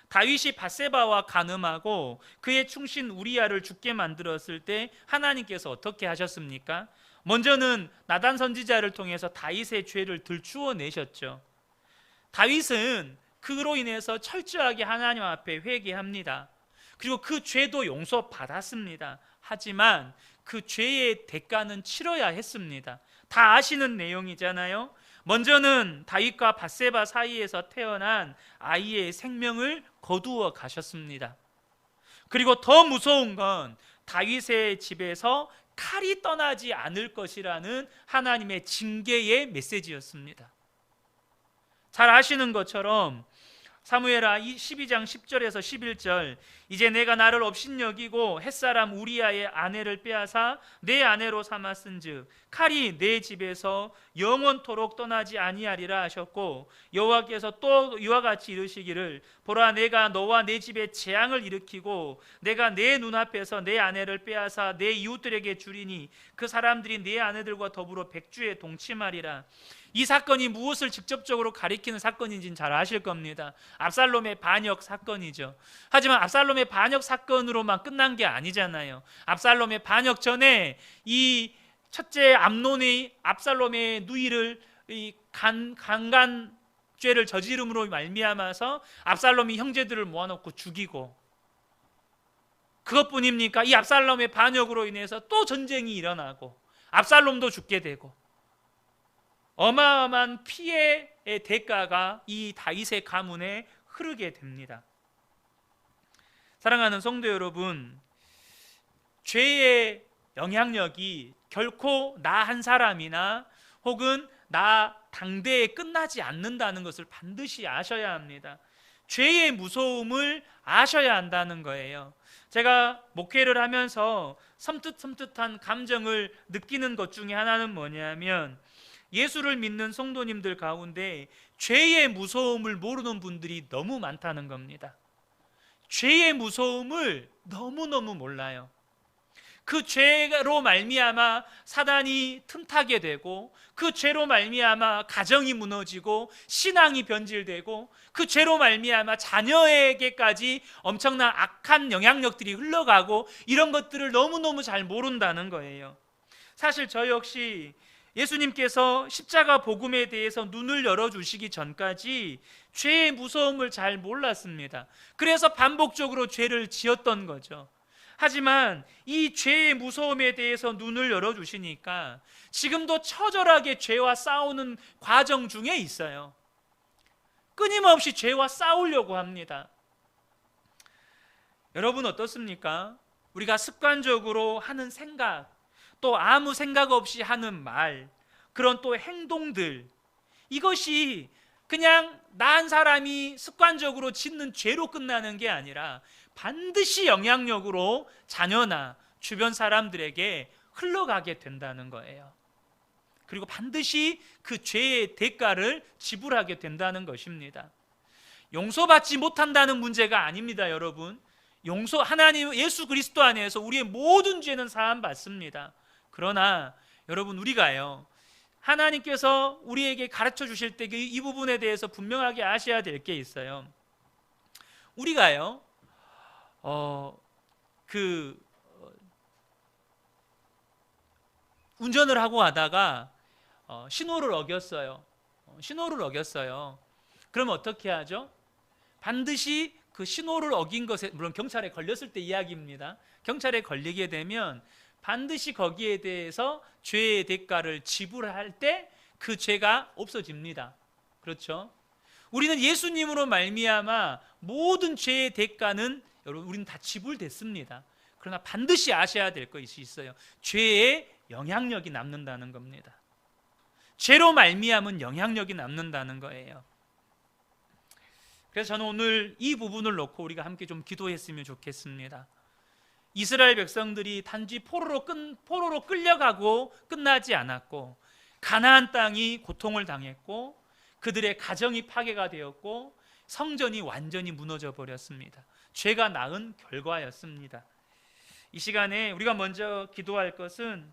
다윗이 밧세바와 간음하고 그의 충신 우리야를 죽게 만들었을 때 하나님께서 어떻게 하셨습니까? 먼저는 나단 선지자를 통해서 다윗의 죄를 들추어 내셨죠. 다윗은 그로 인해서 철저하게 하나님 앞에 회개합니다. 그리고 그 죄도 용서받았습니다. 하지만 그 죄의 대가는 치러야 했습니다. 다 아시는 내용이잖아요. 먼저는 다윗과 밧세바 사이에서 태어난 아이의 생명을 거두어 가셨습니다. 그리고 더 무서운 건 다윗의 집에서 칼이 떠나지 않을 것이라는 하나님의 징계의 메시지였습니다. 잘 아시는 것처럼 사무엘하 12장 10절에서 11절, 이제 내가 나를 업신여기고 햇사람 우리아의 아내를 빼앗아 내 아내로 삼았은즉 칼이 내 집에서 영원토록 떠나지 아니하리라 하셨고, 여호와께서 또 이와 같이 이르시기를 보라, 내가 너와 내 집에 재앙을 일으키고 내가 내 눈앞에서 내 아내를 빼앗아 내 이웃들에게 주리니 그 사람들이 내 아내들과 더불어 백주에 동침하리라. 이 사건이 무엇을 직접적으로 가리키는 사건인지는 잘 아실 겁니다. 압살롬의 반역 사건이죠. 하지만 압살롬의 반역 사건으로만 끝난 게 아니잖아요. 압살롬의 반역 전에 이 첫째 암논이 압살롬의 누이를 강간죄를 저지름으로 말미암아서 압살롬이 형제들을 모아놓고 죽이고, 그것뿐입니까? 이 압살롬의 반역으로 인해서 또 전쟁이 일어나고 압살롬도 죽게 되고, 어마어마한 피해의 대가가 이 다윗의 가문에 흐르게 됩니다. 사랑하는 성도 여러분, 죄의 영향력이 결코 나 한 사람이나 혹은 나 당대에 끝나지 않는다는 것을 반드시 아셔야 합니다. 죄의 무서움을 아셔야 한다는 거예요. 제가 목회를 하면서 섬뜩섬뜩한 감정을 느끼는 것 중에 하나는 뭐냐면, 예수를 믿는 성도님들 가운데 죄의 무서움을 모르는 분들이 너무 많다는 겁니다. 죄의 무서움을 너무너무 몰라요. 그 죄로 말미암아 사단이 틈타게 되고, 그 죄로 말미암아 가정이 무너지고 신앙이 변질되고, 그 죄로 말미암아 자녀에게까지 엄청난 악한 영향력들이 흘러가고, 이런 것들을 너무너무 잘 모른다는 거예요. 사실 저 역시 예수님께서 십자가 복음에 대해서 눈을 열어주시기 전까지 죄의 무서움을 잘 몰랐습니다. 그래서 반복적으로 죄를 지었던 거죠. 하지만 이 죄의 무서움에 대해서 눈을 열어주시니까 지금도 처절하게 죄와 싸우는 과정 중에 있어요. 끊임없이 죄와 싸우려고 합니다. 여러분 어떻습니까? 우리가 습관적으로 하는 생각, 또 아무 생각 없이 하는 말, 그런 또 행동들, 이것이 그냥 나 한 사람이 습관적으로 짓는 죄로 끝나는 게 아니라 반드시 영향력으로 자녀나 주변 사람들에게 흘러가게 된다는 거예요. 그리고 반드시 그 죄의 대가를 지불하게 된다는 것입니다. 용서받지 못한다는 문제가 아닙니다, 여러분. 하나님 예수 그리스도 안에서 우리의 모든 죄는 사함 받습니다. 그러나 여러분, 우리가요, 하나님께서 우리에게 가르쳐 주실 때 이 부분에 대해서 분명하게 아셔야 될 게 있어요. 우리가요, 운전을 하고 가다가 신호를 어겼어요. 그럼 어떻게 하죠? 반드시 그 신호를 어긴 것에, 물론 경찰에 걸렸을 때 이야기입니다. 경찰에 걸리게 되면 반드시 거기에 대해서 죄의 대가를 지불할 때 그 죄가 없어집니다. 그렇죠? 우리는 예수님으로 말미암아 모든 죄의 대가는, 여러분, 우리는 다 지불됐습니다. 그러나 반드시 아셔야 될 것이 있어요. 죄의 영향력이 남는다는 겁니다. 죄로 말미암은 영향력이 남는다는 거예요. 그래서 저는 오늘 이 부분을 놓고 우리가 함께 좀 기도했으면 좋겠습니다. 이스라엘 백성들이 단지 포로로 끌려가고 끝나지 않았고, 가나안 땅이 고통을 당했고, 그들의 가정이 파괴가 되었고, 성전이 완전히 무너져 버렸습니다. 죄가 낳은 결과였습니다. 이 시간에 우리가 먼저 기도할 것은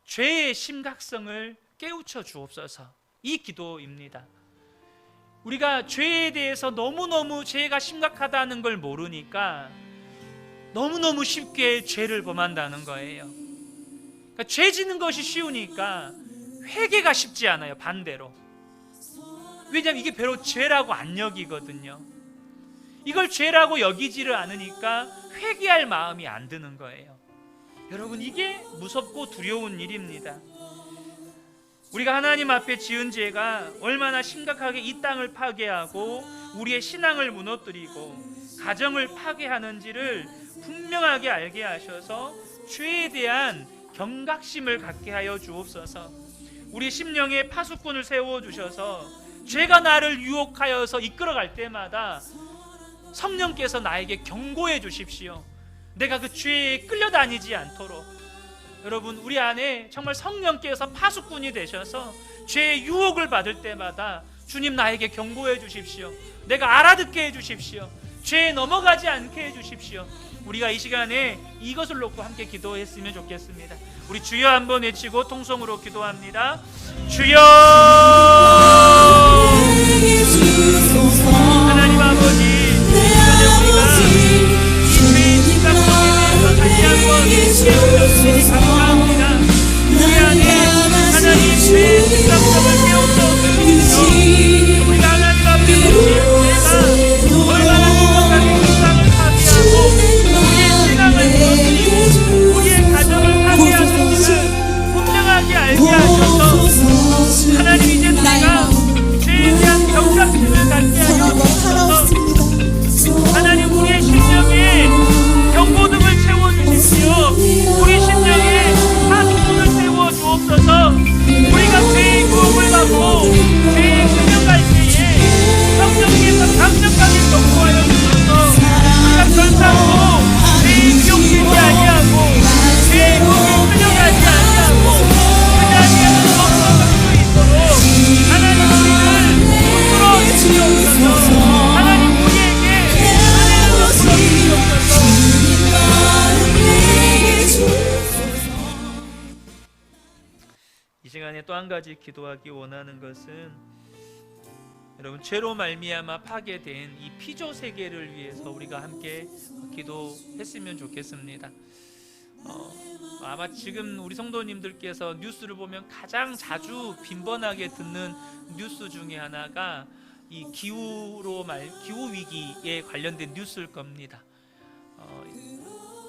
죄의 심각성을 깨우쳐 주옵소서, 이 기도입니다. 우리가 죄에 대해서 너무너무 죄가 심각하다는 걸 모르니까 너무너무 쉽게 죄를 범한다는 거예요. 그러니까 죄 짓는 것이 쉬우니까 회개가 쉽지 않아요. 반대로. 왜냐하면 이게 별로 죄라고 안 여기거든요. 이걸 죄라고 여기지를 않으니까 회개할 마음이 안 드는 거예요. 여러분, 이게 무섭고 두려운 일입니다. 우리가 하나님 앞에 지은 죄가 얼마나 심각하게 이 땅을 파괴하고 우리의 신앙을 무너뜨리고 가정을 파괴하는지를 분명하게 알게 하셔서 죄에 대한 경각심을 갖게 하여 주옵소서. 우리 심령에 파수꾼을 세워주셔서 죄가 나를 유혹하여서 이끌어갈 때마다 성령께서 나에게 경고해 주십시오. 내가 그 죄에 끌려다니지 않도록. 여러분, 우리 안에 정말 성령께서 파수꾼이 되셔서 죄의 유혹을 받을 때마다 주님 나에게 경고해 주십시오. 내가 알아듣게 해 주십시오. 죄에 넘어가지 않게 해 주십시오. 우리가 이 시간에 이것을 놓고 함께 기도했으면 좋겠습니다. 우리 주여 한번 외치고 통성으로 기도합니다. 주여! 하나님 아버지, 우리가 이 죄의 심각성에 대해서 다시 한번 깨우쳐주시니 감사합니다. 우리 안에 하나님 죄의 심각성을 깨우쳐 주십시오. 우리가 하나님 앞에 묻힌 죄가 얼마나 심각하게 세상을 파괴하고 우리의 신앙을 무너뜨리고 우리의 가정을 파괴하는지를 분명하게 알게 하셔서 하나님, 이제 우리가 죄에 대한 경각심을 갖게 하여 주셔서 하나님, 우리의 심령에 경고등을 채워주십시오. 우리 심령에 파수꾼을 세워주옵소서. 우리가 죄의 유혹을 받고 죄에 끌려갈 때에 성령께서 강력하게 경고하여 주셔서 우리가 결단코 죄에 미혹되지 아니하고 죄의 유혹에 끌려가지 아니하고 그 자리에서 멈춰설 수 있도록 하나님, 우리를 붙들어 주시옵소서. 하나님, 우리에게 은혜를 베풀어 주시옵소서. 이 시간에 또 한 가지 기도하기 원하는 것은 여러분, 죄로 말미암아 파괴된 이 피조 세계를 위해서 우리가 함께 기도했으면 좋겠습니다. 아마 지금 우리 성도님들께서 뉴스를 보면 가장 자주 빈번하게 듣는 뉴스 중에 하나가 이 기후 위기에 관련된 뉴스일 겁니다.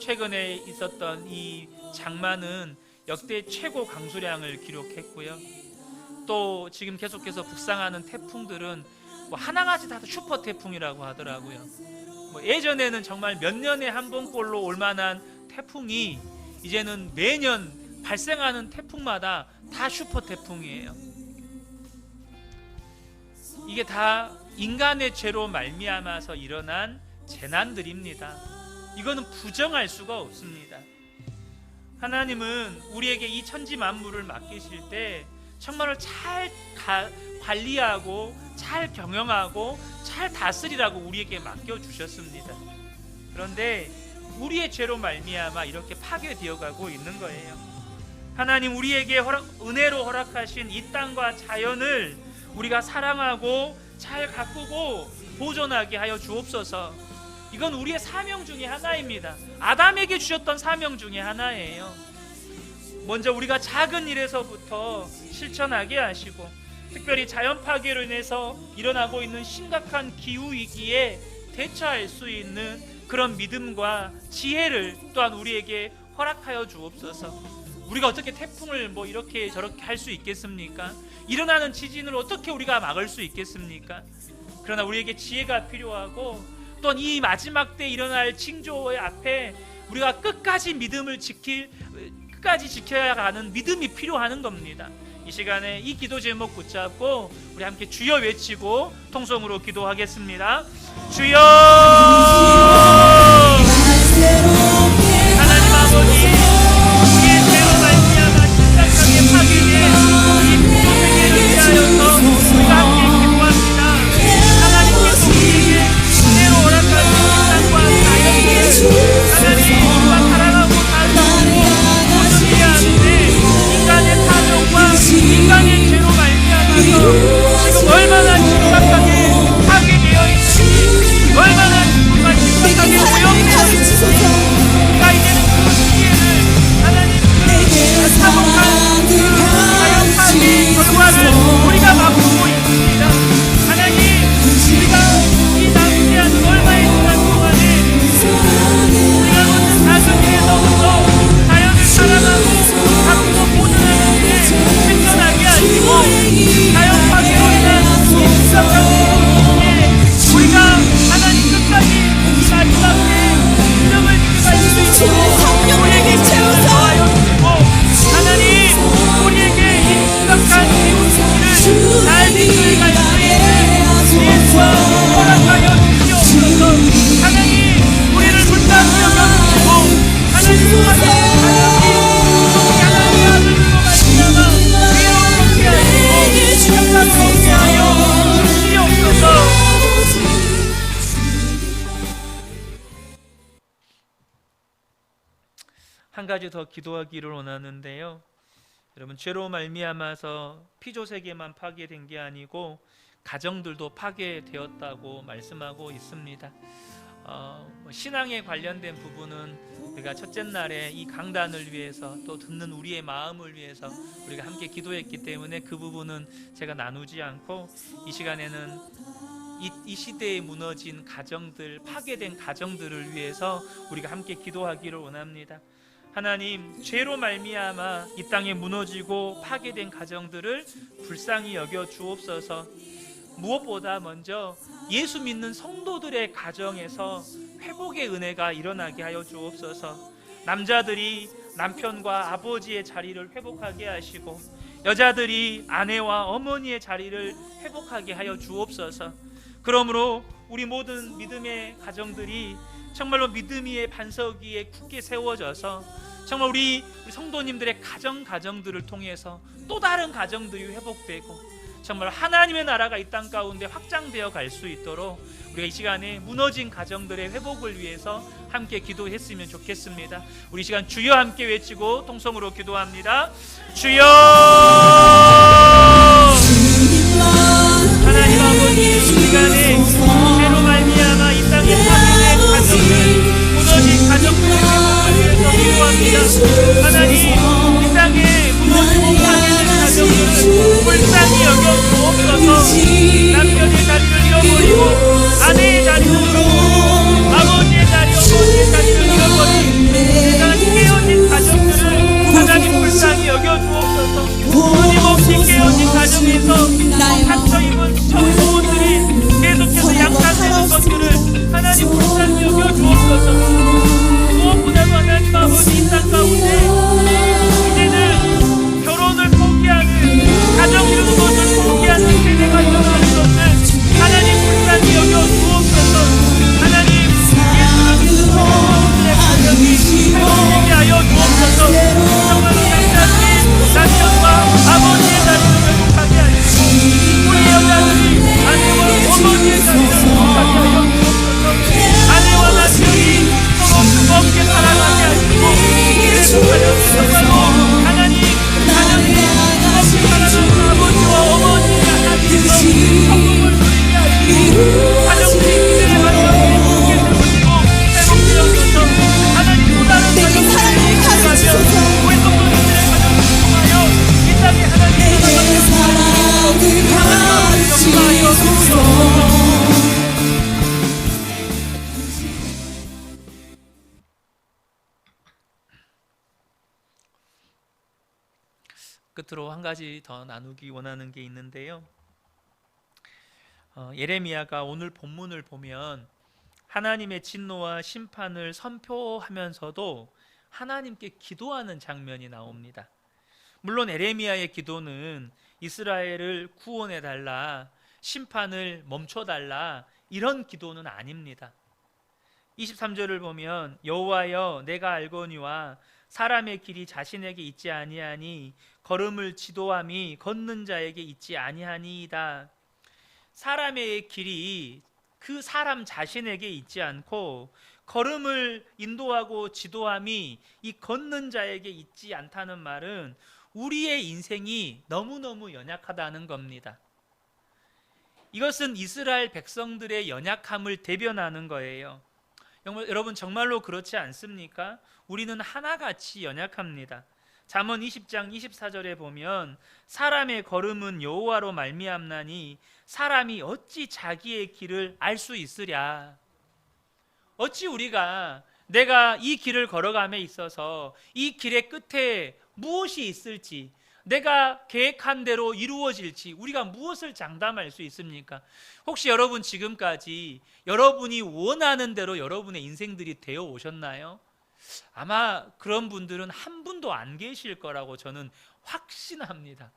최근에 있었던 이 장마는 역대 최고 강수량을 기록했고요. 또 지금 계속해서 북상하는 태풍들은 뭐 하나같이 다 슈퍼 태풍이라고 하더라고요. 예전에는 정말 몇 년에 한 번꼴로 올 만한 태풍이 이제는 매년 발생하는 태풍마다 다 슈퍼 태풍이에요. 이게 다 인간의 죄로 말미암아서 일어난 재난들입니다. 이거는 부정할 수가 없습니다. 하나님은 우리에게 이 천지 만물을 맡기실 때 정말로 잘 관리하고 잘 경영하고 잘 다스리라고 우리에게 맡겨주셨습니다. 그런데 우리의 죄로 말미암아 이렇게 파괴되어 가고 있는 거예요. 하나님, 우리에게 은혜로 허락하신 이 땅과 자연을 우리가 사랑하고 잘 가꾸고 보존하게 하여 주옵소서. 이건 우리의 사명 중에 하나입니다. 아담에게 주셨던 사명 중에 하나예요. 먼저 우리가 작은 일에서부터 실천하게 하시고, 특별히 자연 파괴로 인해서 일어나고 있는 심각한 기후 위기에 대처할 수 있는 그런 믿음과 지혜를 또한 우리에게 허락하여 주옵소서. 우리가 어떻게 태풍을 뭐 이렇게 저렇게 할 수 있겠습니까? 일어나는 지진을 어떻게 우리가 막을 수 있겠습니까? 그러나 우리에게 지혜가 필요하고, 또한 이 마지막 때 일어날 징조의 앞에 우리가 끝까지 지켜야 하는 믿음이 필요한 겁니다. 이 시간에 이 기도 제목 붙잡고 우리 함께 주여 외치고 통성으로 기도하겠습니다. 주여! 하나님 아버지, 우리의 죄로 말미암아 심각하게 파괴된 이 피조 세계를 위하여서 우리가 함께 기도합니다. 하나님께서 우리에게 은혜로 허락하신 이 땅과 자연을 하나님, 우리가 사랑하고 살고 보존해야 하는데 인간의 사명과 인간의 죄로 말미암아서 지금 얼마나 심각하게 파괴되어 있는지, 얼마나 정말 한 가지 더 기도하기를 원하는데요. 여러분, 죄로 말미암아서 피조 세계만 파괴된 게 아니고 가정들도 파괴되었다고 말씀하고 있습니다. 신앙에 관련된 부분은 우리가 첫째 날에 이 강단을 위해서 또 듣는 우리의 마음을 위해서 우리가 함께 기도했기 때문에 그 부분은 제가 나누지 않고 이 시간에는 이 시대에 무너진 가정들, 파괴된 가정들을 위해서 우리가 함께 기도하기를 원합니다. 하나님, 죄로 말미암아 이 땅에 무너지고 파괴된 가정들을 불쌍히 여겨 주옵소서. 무엇보다 먼저 예수 믿는 성도들의 가정에서 회복의 은혜가 일어나게 하여 주옵소서. 남자들이 남편과 아버지의 자리를 회복하게 하시고 여자들이 아내와 어머니의 자리를 회복하게 하여 주옵소서. 그러므로 우리 모든 믿음의 가정들이 정말로 믿음 위의 반석 위에 굳게 세워져서 정말 우리 성도님들의 가정들을 통해서 또 다른 가정들이 회복되고 정말 하나님의 나라가 이 땅 가운데 확장되어 갈 수 있도록 우리가 이 시간에 무너진 가정들의 회복을 위해서 함께 기도했으면 좋겠습니다. 우리 시간 주여 함께 외치고 통성으로 기도합니다. 주여! 하나님 아버지, 이 시간에 죄로 말미암아 이 땅에 파괴된 가정들, 무너진 가정들의 회복을 위해서 기도합니다. 하나님, 이 땅에 무너지고 파괴된 가정들을 불쌍히 여겨 주옵소서. 남편의 자리를 잃어버리고 아내의 자리를 잃어버리고 아버지의 자리, 어머니의 자리를 잃어버린 세상 깨어진 가정들을 하나님 불쌍히 여겨 주옵소서. 끊임없이 깨어진 가정에서 상처 입은 성도들이 계속해서 양산되는 것들을 하나님 불쌍히 여겨 주옵소서. 무엇보다도 하나님 아버지, 이 땅 가운데 이제는 결혼을 포기하는, 가정 이루는 것을 포기하는 세대가 일어나는 것을 하나님 불쌍히 여겨 주옵소서. 하나님, 예수를 믿는 성도들의 가정이 회복되게 하여 주옵소서. 정말로 남자들이 남편과 아버지의 자리를 회복하게 하시고 우리 여자들이 아내와 어머니의 자리를 회복하게 하여 주옵소서. 아내와 남편이 서로 뜨겁게 사랑하게 하시고 계속하여 정말로 하나님 가정이 뜨겁게 사랑하는 아버지와 어머니의 하나님께서 성공을 누리게 하시고 가정들이 기대의 반석에 굳게 세워지고 회복되어져서 하나님 또 다른 가정들이 회복하며 우리 성도님들의 가정을 통하여 이 땅에 하나님의 나라를 하나님 아버지 역사하여 주옵소서. 끝으로 한 가지 더 나누기 원하는 게 있는데요. 예레미야가 오늘 본문을 보면 하나님의 진노와 심판을 선포하면서도 하나님께 기도하는 장면이 나옵니다. 물론 예레미야의 기도는 이스라엘을 구원해달라, 심판을 멈춰달라, 이런 기도는 아닙니다. 23절을 보면 여호와여, 내가 알거니와 사람의 길이 자신에게 있지 아니하니 걸음을 지도함이 걷는 자에게 있지 아니하니이다. 사람의 길이 그 사람 자신에게 있지 않고 걸음을 인도하고 지도함이 이 걷는 자에게 있지 않다는 말은 우리의 인생이 너무너무 연약하다는 겁니다. 이것은 이스라엘 백성들의 연약함을 대변하는 거예요. 여러분, 정말로 그렇지 않습니까? 우리는 하나같이 연약합니다. 잠언 20장 24절에 보면 사람의 걸음은 여호와로 말미암나니 사람이 어찌 자기의 길을 알 수 있으랴. 어찌 우리가 내가 이 길을 걸어감에 있어서 이 길의 끝에 무엇이 있을지, 내가 계획한 대로 이루어질지 우리가 무엇을 장담할 수 있습니까? 혹시 여러분 지금까지 여러분이 원하는 대로 여러분의 인생들이 되어 오셨나요? 아마 그런 분들은 한 분도 안 계실 거라고 저는 확신합니다.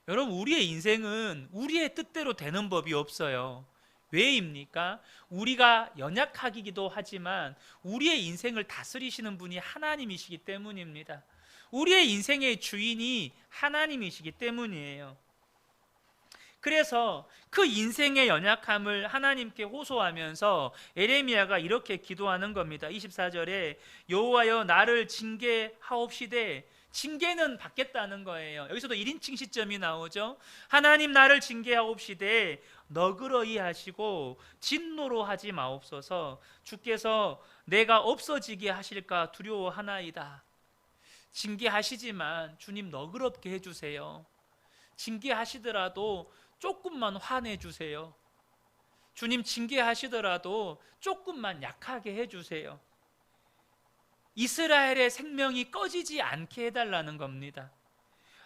여러분, 우리의 인생은 우리의 뜻대로 되는 법이 없어요. 왜입니까? 우리가 연약하기도 하지만 우리의 인생을 다스리시는 분이 하나님이시기 때문입니다. 우리의 인생의 주인이 하나님이시기 때문이에요. 그래서 그 인생의 연약함을 하나님께 호소하면서 에레미야가 이렇게 기도하는 겁니다. 24절에 여호와여 나를 징계하옵시되, 징계는 받겠다는 거예요. 여기서도 1인칭 시점이 나오죠. 하나님 나를 징계하옵시되 너그러이 하시고 진노로 하지 마옵소서. 주께서 내가 없어지게 하실까 두려워하나이다. 징계하시지만 주님 너그럽게 해주세요. 징계하시더라도 조금만 화내주세요. 주님 징계하시더라도 조금만 약하게 해주세요. 이스라엘의 생명이 꺼지지 않게 해달라는 겁니다.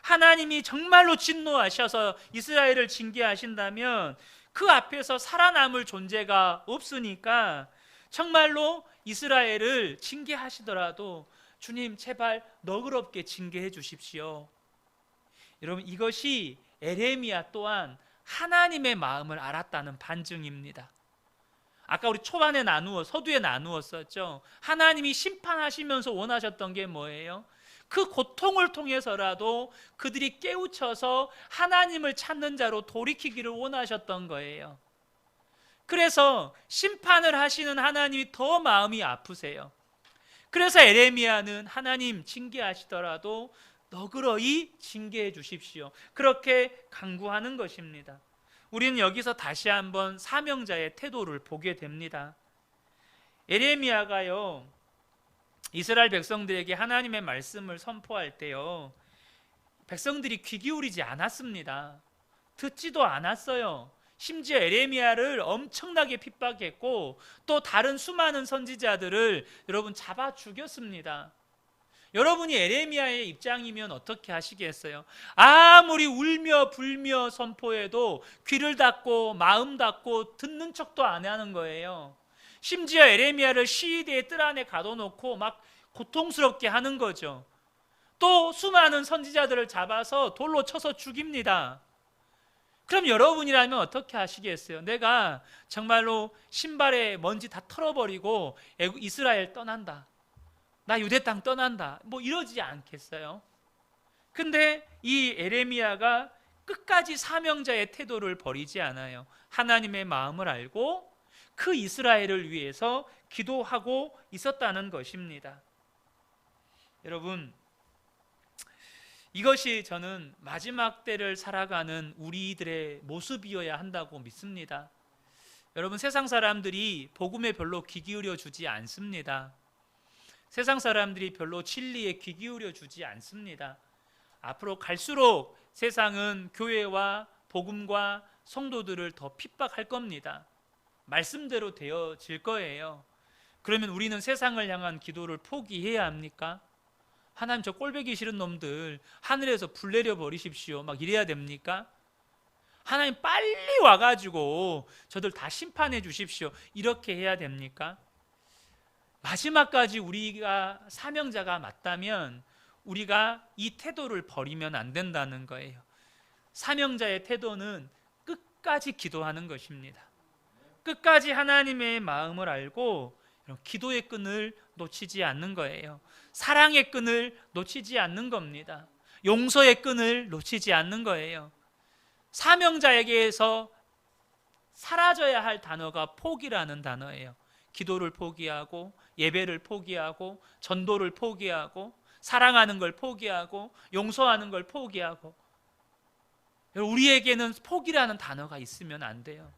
하나님이 정말로 진노하셔서 이스라엘을 징계하신다면 그 앞에서 살아남을 존재가 없으니까 정말로 이스라엘을 징계하시더라도 주님 제발 너그럽게 징계해 주십시오. 여러분, 이것이 에레미야 또한 하나님의 마음을 알았다는 반증입니다. 아까 우리 초반에 서두에 나누었었죠. 하나님이 심판하시면서 원하셨던 게 뭐예요? 그 고통을 통해서라도 그들이 깨우쳐서 하나님을 찾는 자로 돌이키기를 원하셨던 거예요. 그래서 심판을 하시는 하나님이 더 마음이 아프세요. 그래서 에레미야는 하나님 징계하시더라도 너그러이 징계해 주십시오. 그렇게 간구하는 것입니다. 우리는 여기서 다시 한번 사명자의 태도를 보게 됩니다. 에레미야가요, 이스라엘 백성들에게 하나님의 말씀을 선포할 때요, 백성들이 귀 기울이지 않았습니다. 듣지도 않았어요. 심지어 에레미야를 엄청나게 핍박했고 또 다른 수많은 선지자들을 여러분 잡아 죽였습니다. 여러분이 에레미야의 입장이면 어떻게 하시겠어요? 아무리 울며 불며 선포해도 귀를 닫고 마음 닫고 듣는 척도 안 하는 거예요. 심지어 에레미야를 시위대의 뜰 안에 가둬놓고 막 고통스럽게 하는 거죠. 또 수많은 선지자들을 잡아서 돌로 쳐서 죽입니다. 그럼 여러분이라면 어떻게 하시겠어요? 내가 정말로 신발에 먼지 다 털어버리고 이스라엘 떠난다, 나 유대 땅 떠난다, 뭐 이러지 않겠어요? 근데 이 에레미야가 끝까지 사명자의 태도를 버리지 않아요. 하나님의 마음을 알고 그 이스라엘을 위해서 기도하고 있었다는 것입니다. 여러분, 이것이 저는 마지막 때를 살아가는 우리들의 모습이어야 한다고 믿습니다. 여러분, 세상 사람들이 복음에 별로 귀 기울여 주지 않습니다. 세상 사람들이 별로 진리에 귀 기울여 주지 않습니다. 앞으로 갈수록 세상은 교회와 복음과 성도들을 더 핍박할 겁니다. 말씀대로 되어질 거예요. 그러면 우리는 세상을 향한 기도를 포기해야 합니까? 하나님, 저 꼴보기 싫은 놈들 하늘에서 불 내려 버리십시오, 막 이래야 됩니까? 하나님 빨리 와가지고 저들 다 심판해 주십시오, 이렇게 해야 됩니까? 마지막까지 우리가 사명자가 맞다면 우리가 이 태도를 버리면 안 된다는 거예요. 사명자의 태도는 끝까지 기도하는 것입니다. 끝까지 하나님의 마음을 알고 기도의 끈을 놓치지 않는 거예요. 사랑의 끈을 놓치지 않는 겁니다. 용서의 끈을 놓치지 않는 거예요. 사명자에게서 사라져야 할 단어가 포기라는 단어예요. 기도를 포기하고 예배를 포기하고 전도를 포기하고 사랑하는 걸 포기하고 용서하는 걸 포기하고, 우리에게는 포기라는 단어가 있으면 안 돼요.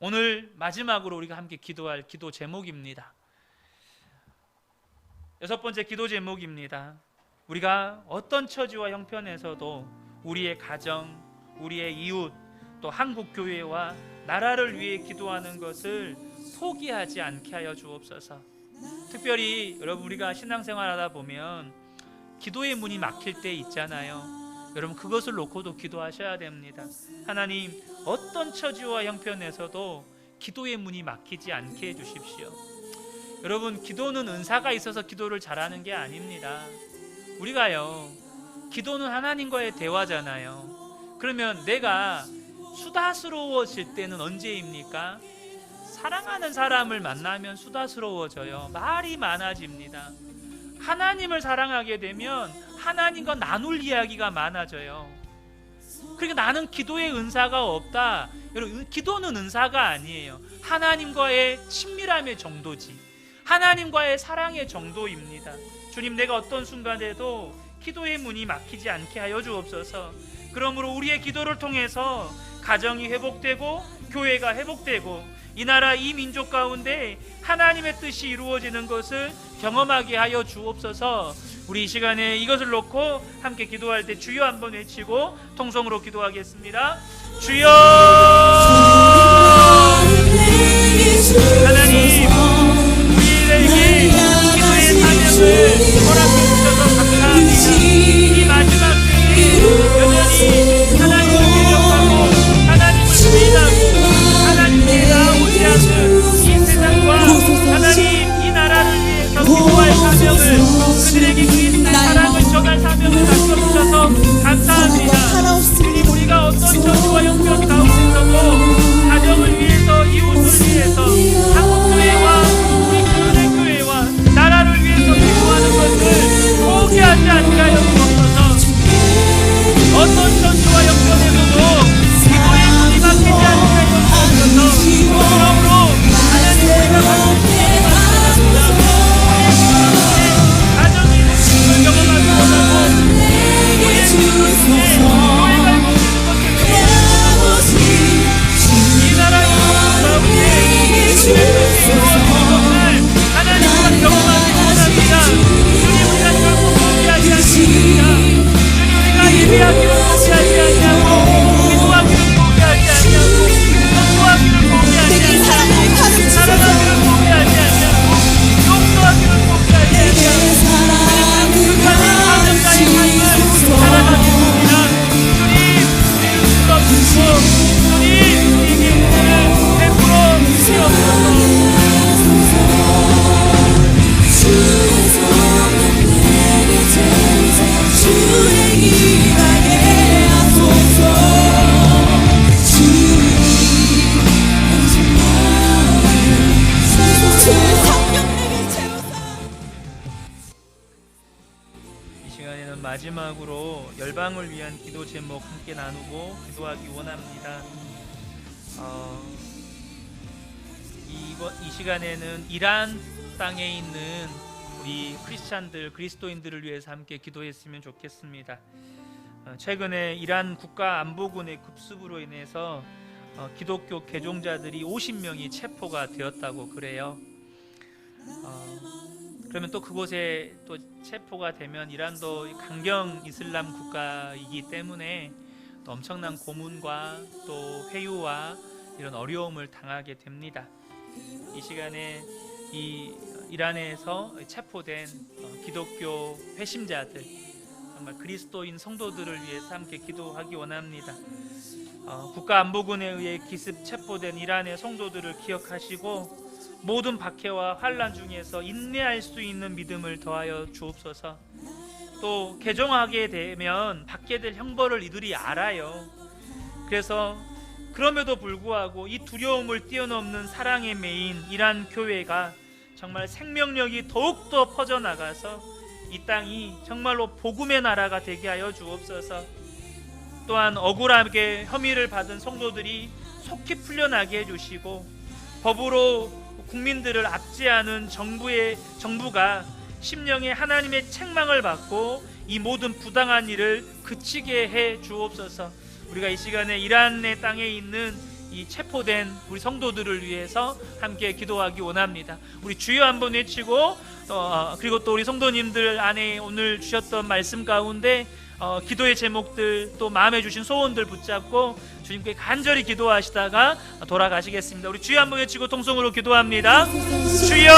오늘 마지막으로 우리가 함께 기도할 기도 제목입니다. 6번째 기도 제목입니다. 우리가 어떤 처지와 형편에서도 우리의 가정, 우리의 이웃, 또 한국 교회와 나라를 위해 기도하는 것을 포기하지 않게 하여 주옵소서. 특별히 여러분, 우리가 신앙생활 하다 보면 기도의 문이 막힐 때 있잖아요. 여러분, 그것을 놓고도 기도하셔야 됩니다. 하나님, 어떤 처지와 형편에서도 기도의 문이 막히지 않게 해주십시오. 여러분, 기도는 은사가 있어서 기도를 잘하는 게 아닙니다. 우리가요, 기도는 하나님과의 대화잖아요. 그러면 내가 수다스러워질 때는 언제입니까? 사랑하는 사람을 만나면 수다스러워져요. 말이 많아집니다. 하나님을 사랑하게 되면 하나님과 나눌 이야기가 많아져요. 그러니까 나는 기도의 은사가 없다. 여러분, 기도는 은사가 아니에요. 하나님과의 친밀함의 정도지, 하나님과의 사랑의 정도입니다. 주님, 내가 어떤 순간에도 기도의 문이 막히지 않게 하여 주옵소서. 그러므로 우리의 기도를 통해서 가정이 회복되고 교회가 회복되고 이 나라 이 민족 가운데 하나님의 뜻이 이루어지는 것을 경험하게 하여 주옵소서. 우리 이 시간에 이것을 놓고 함께 기도할 때 주여 한번 외치고 통성으로 기도하겠습니다. 주여! 하나님, 우리에게 기도의 사명을 허락해 주셔서 감사합니다. 이 마지막 때에 여전히 하나님을 대적하고 하나님을 부인하고 하나님께 나오지 않는 이 세상과 하나님 이 나라를 위해서 기도할 사명을, 그들에게 그리스도의 사랑을 전할 사명을 맡겨주셔서 감사합니다. 주님, 우리가 어떤 전투와 형편 가운데서도 가정을 위해서, 이웃을 위해서, 한국교회와 우리 교회와 나라를 위해서 기도하는 것을 포기하지 않게 하여 주옵소서. 어떤 전투와 형편에서도 기도의 문이 막히지 않게 하여 주옵소서. 그러므로 하나님, 우리가 받는 가정이 행복을 경험하기 원하고 우리의 기도를 통해 교회가 행복해지는 것을 이 나라의 가운데 이루어지는 것을 하나님과 경험하기 원합니다. 주님, 우리가 결코 포기하지 않습니다. 주님, 우리가 예배하기를 포기하지 아니하고 기도하기를 포기하지 아니하고 전도하기를 포기하지 아니하고 사랑하기를 포기하지 아니하고 용서하기를 포기하지 아니하고 끝까지 사명자의 삶을 살아가겠습니다. 주님, 우리를 불러주시고 주님, 우리에게 은혜를 베풀어 주시옵소서. 마지막으로 열방을 위한 기도 제목 함께 나누고 기도하기 원합니다. 이 시간에는 이란 땅에 있는 우리 크리스찬들, 그리스도인들을 위해서 함께 기도했으면 좋겠습니다. 최근에 이란 국가안보군의 급습으로 인해서 기독교 개종자들이 50명이 체포가 되었다고 그래요. 그러면 또 그곳에 또 체포가 되면 이란도 강경 이슬람 국가이기 때문에 또 엄청난 고문과 또 회유와 이런 어려움을 당하게 됩니다. 이 시간에 이 이란에서 체포된 기독교 회심자들, 정말 그리스도인 성도들을 위해서 함께 기도하기 원합니다. 국가안보군에 의해 기습 체포된 이란의 성도들을 기억하시고 모든 박해와 환난 중에서 인내할 수 있는 믿음을 더하여 주옵소서. 또 개종하게 되면 받게 될 형벌을 이들이 알아요. 그래서 그럼에도 불구하고 이 두려움을 뛰어넘는 사랑의 메인 이란 교회가 정말 생명력이 더욱더 퍼져나가서 이 땅이 정말로 복음의 나라가 되게 하여 주옵소서. 또한 억울하게 혐의를 받은 성도들이 속히 풀려나게 해주시고 법으로 국민들을 압제하는 정부가 심령에 하나님의 책망을 받고 이 모든 부당한 일을 그치게 해 주옵소서. 우리가 이 시간에 이란의 땅에 있는 이 체포된 우리 성도들을 위해서 함께 기도하기 원합니다. 우리 주여 한번 외치고 그리고 또 우리 성도님들 안에 오늘 주셨던 말씀 가운데 기도의 제목들 또 마음에 주신 소원들 붙잡고 주님께 간절히 기도하시다가 돌아가시겠습니다. 우리 주여 한번 외치고 통성으로 기도합니다. 주여!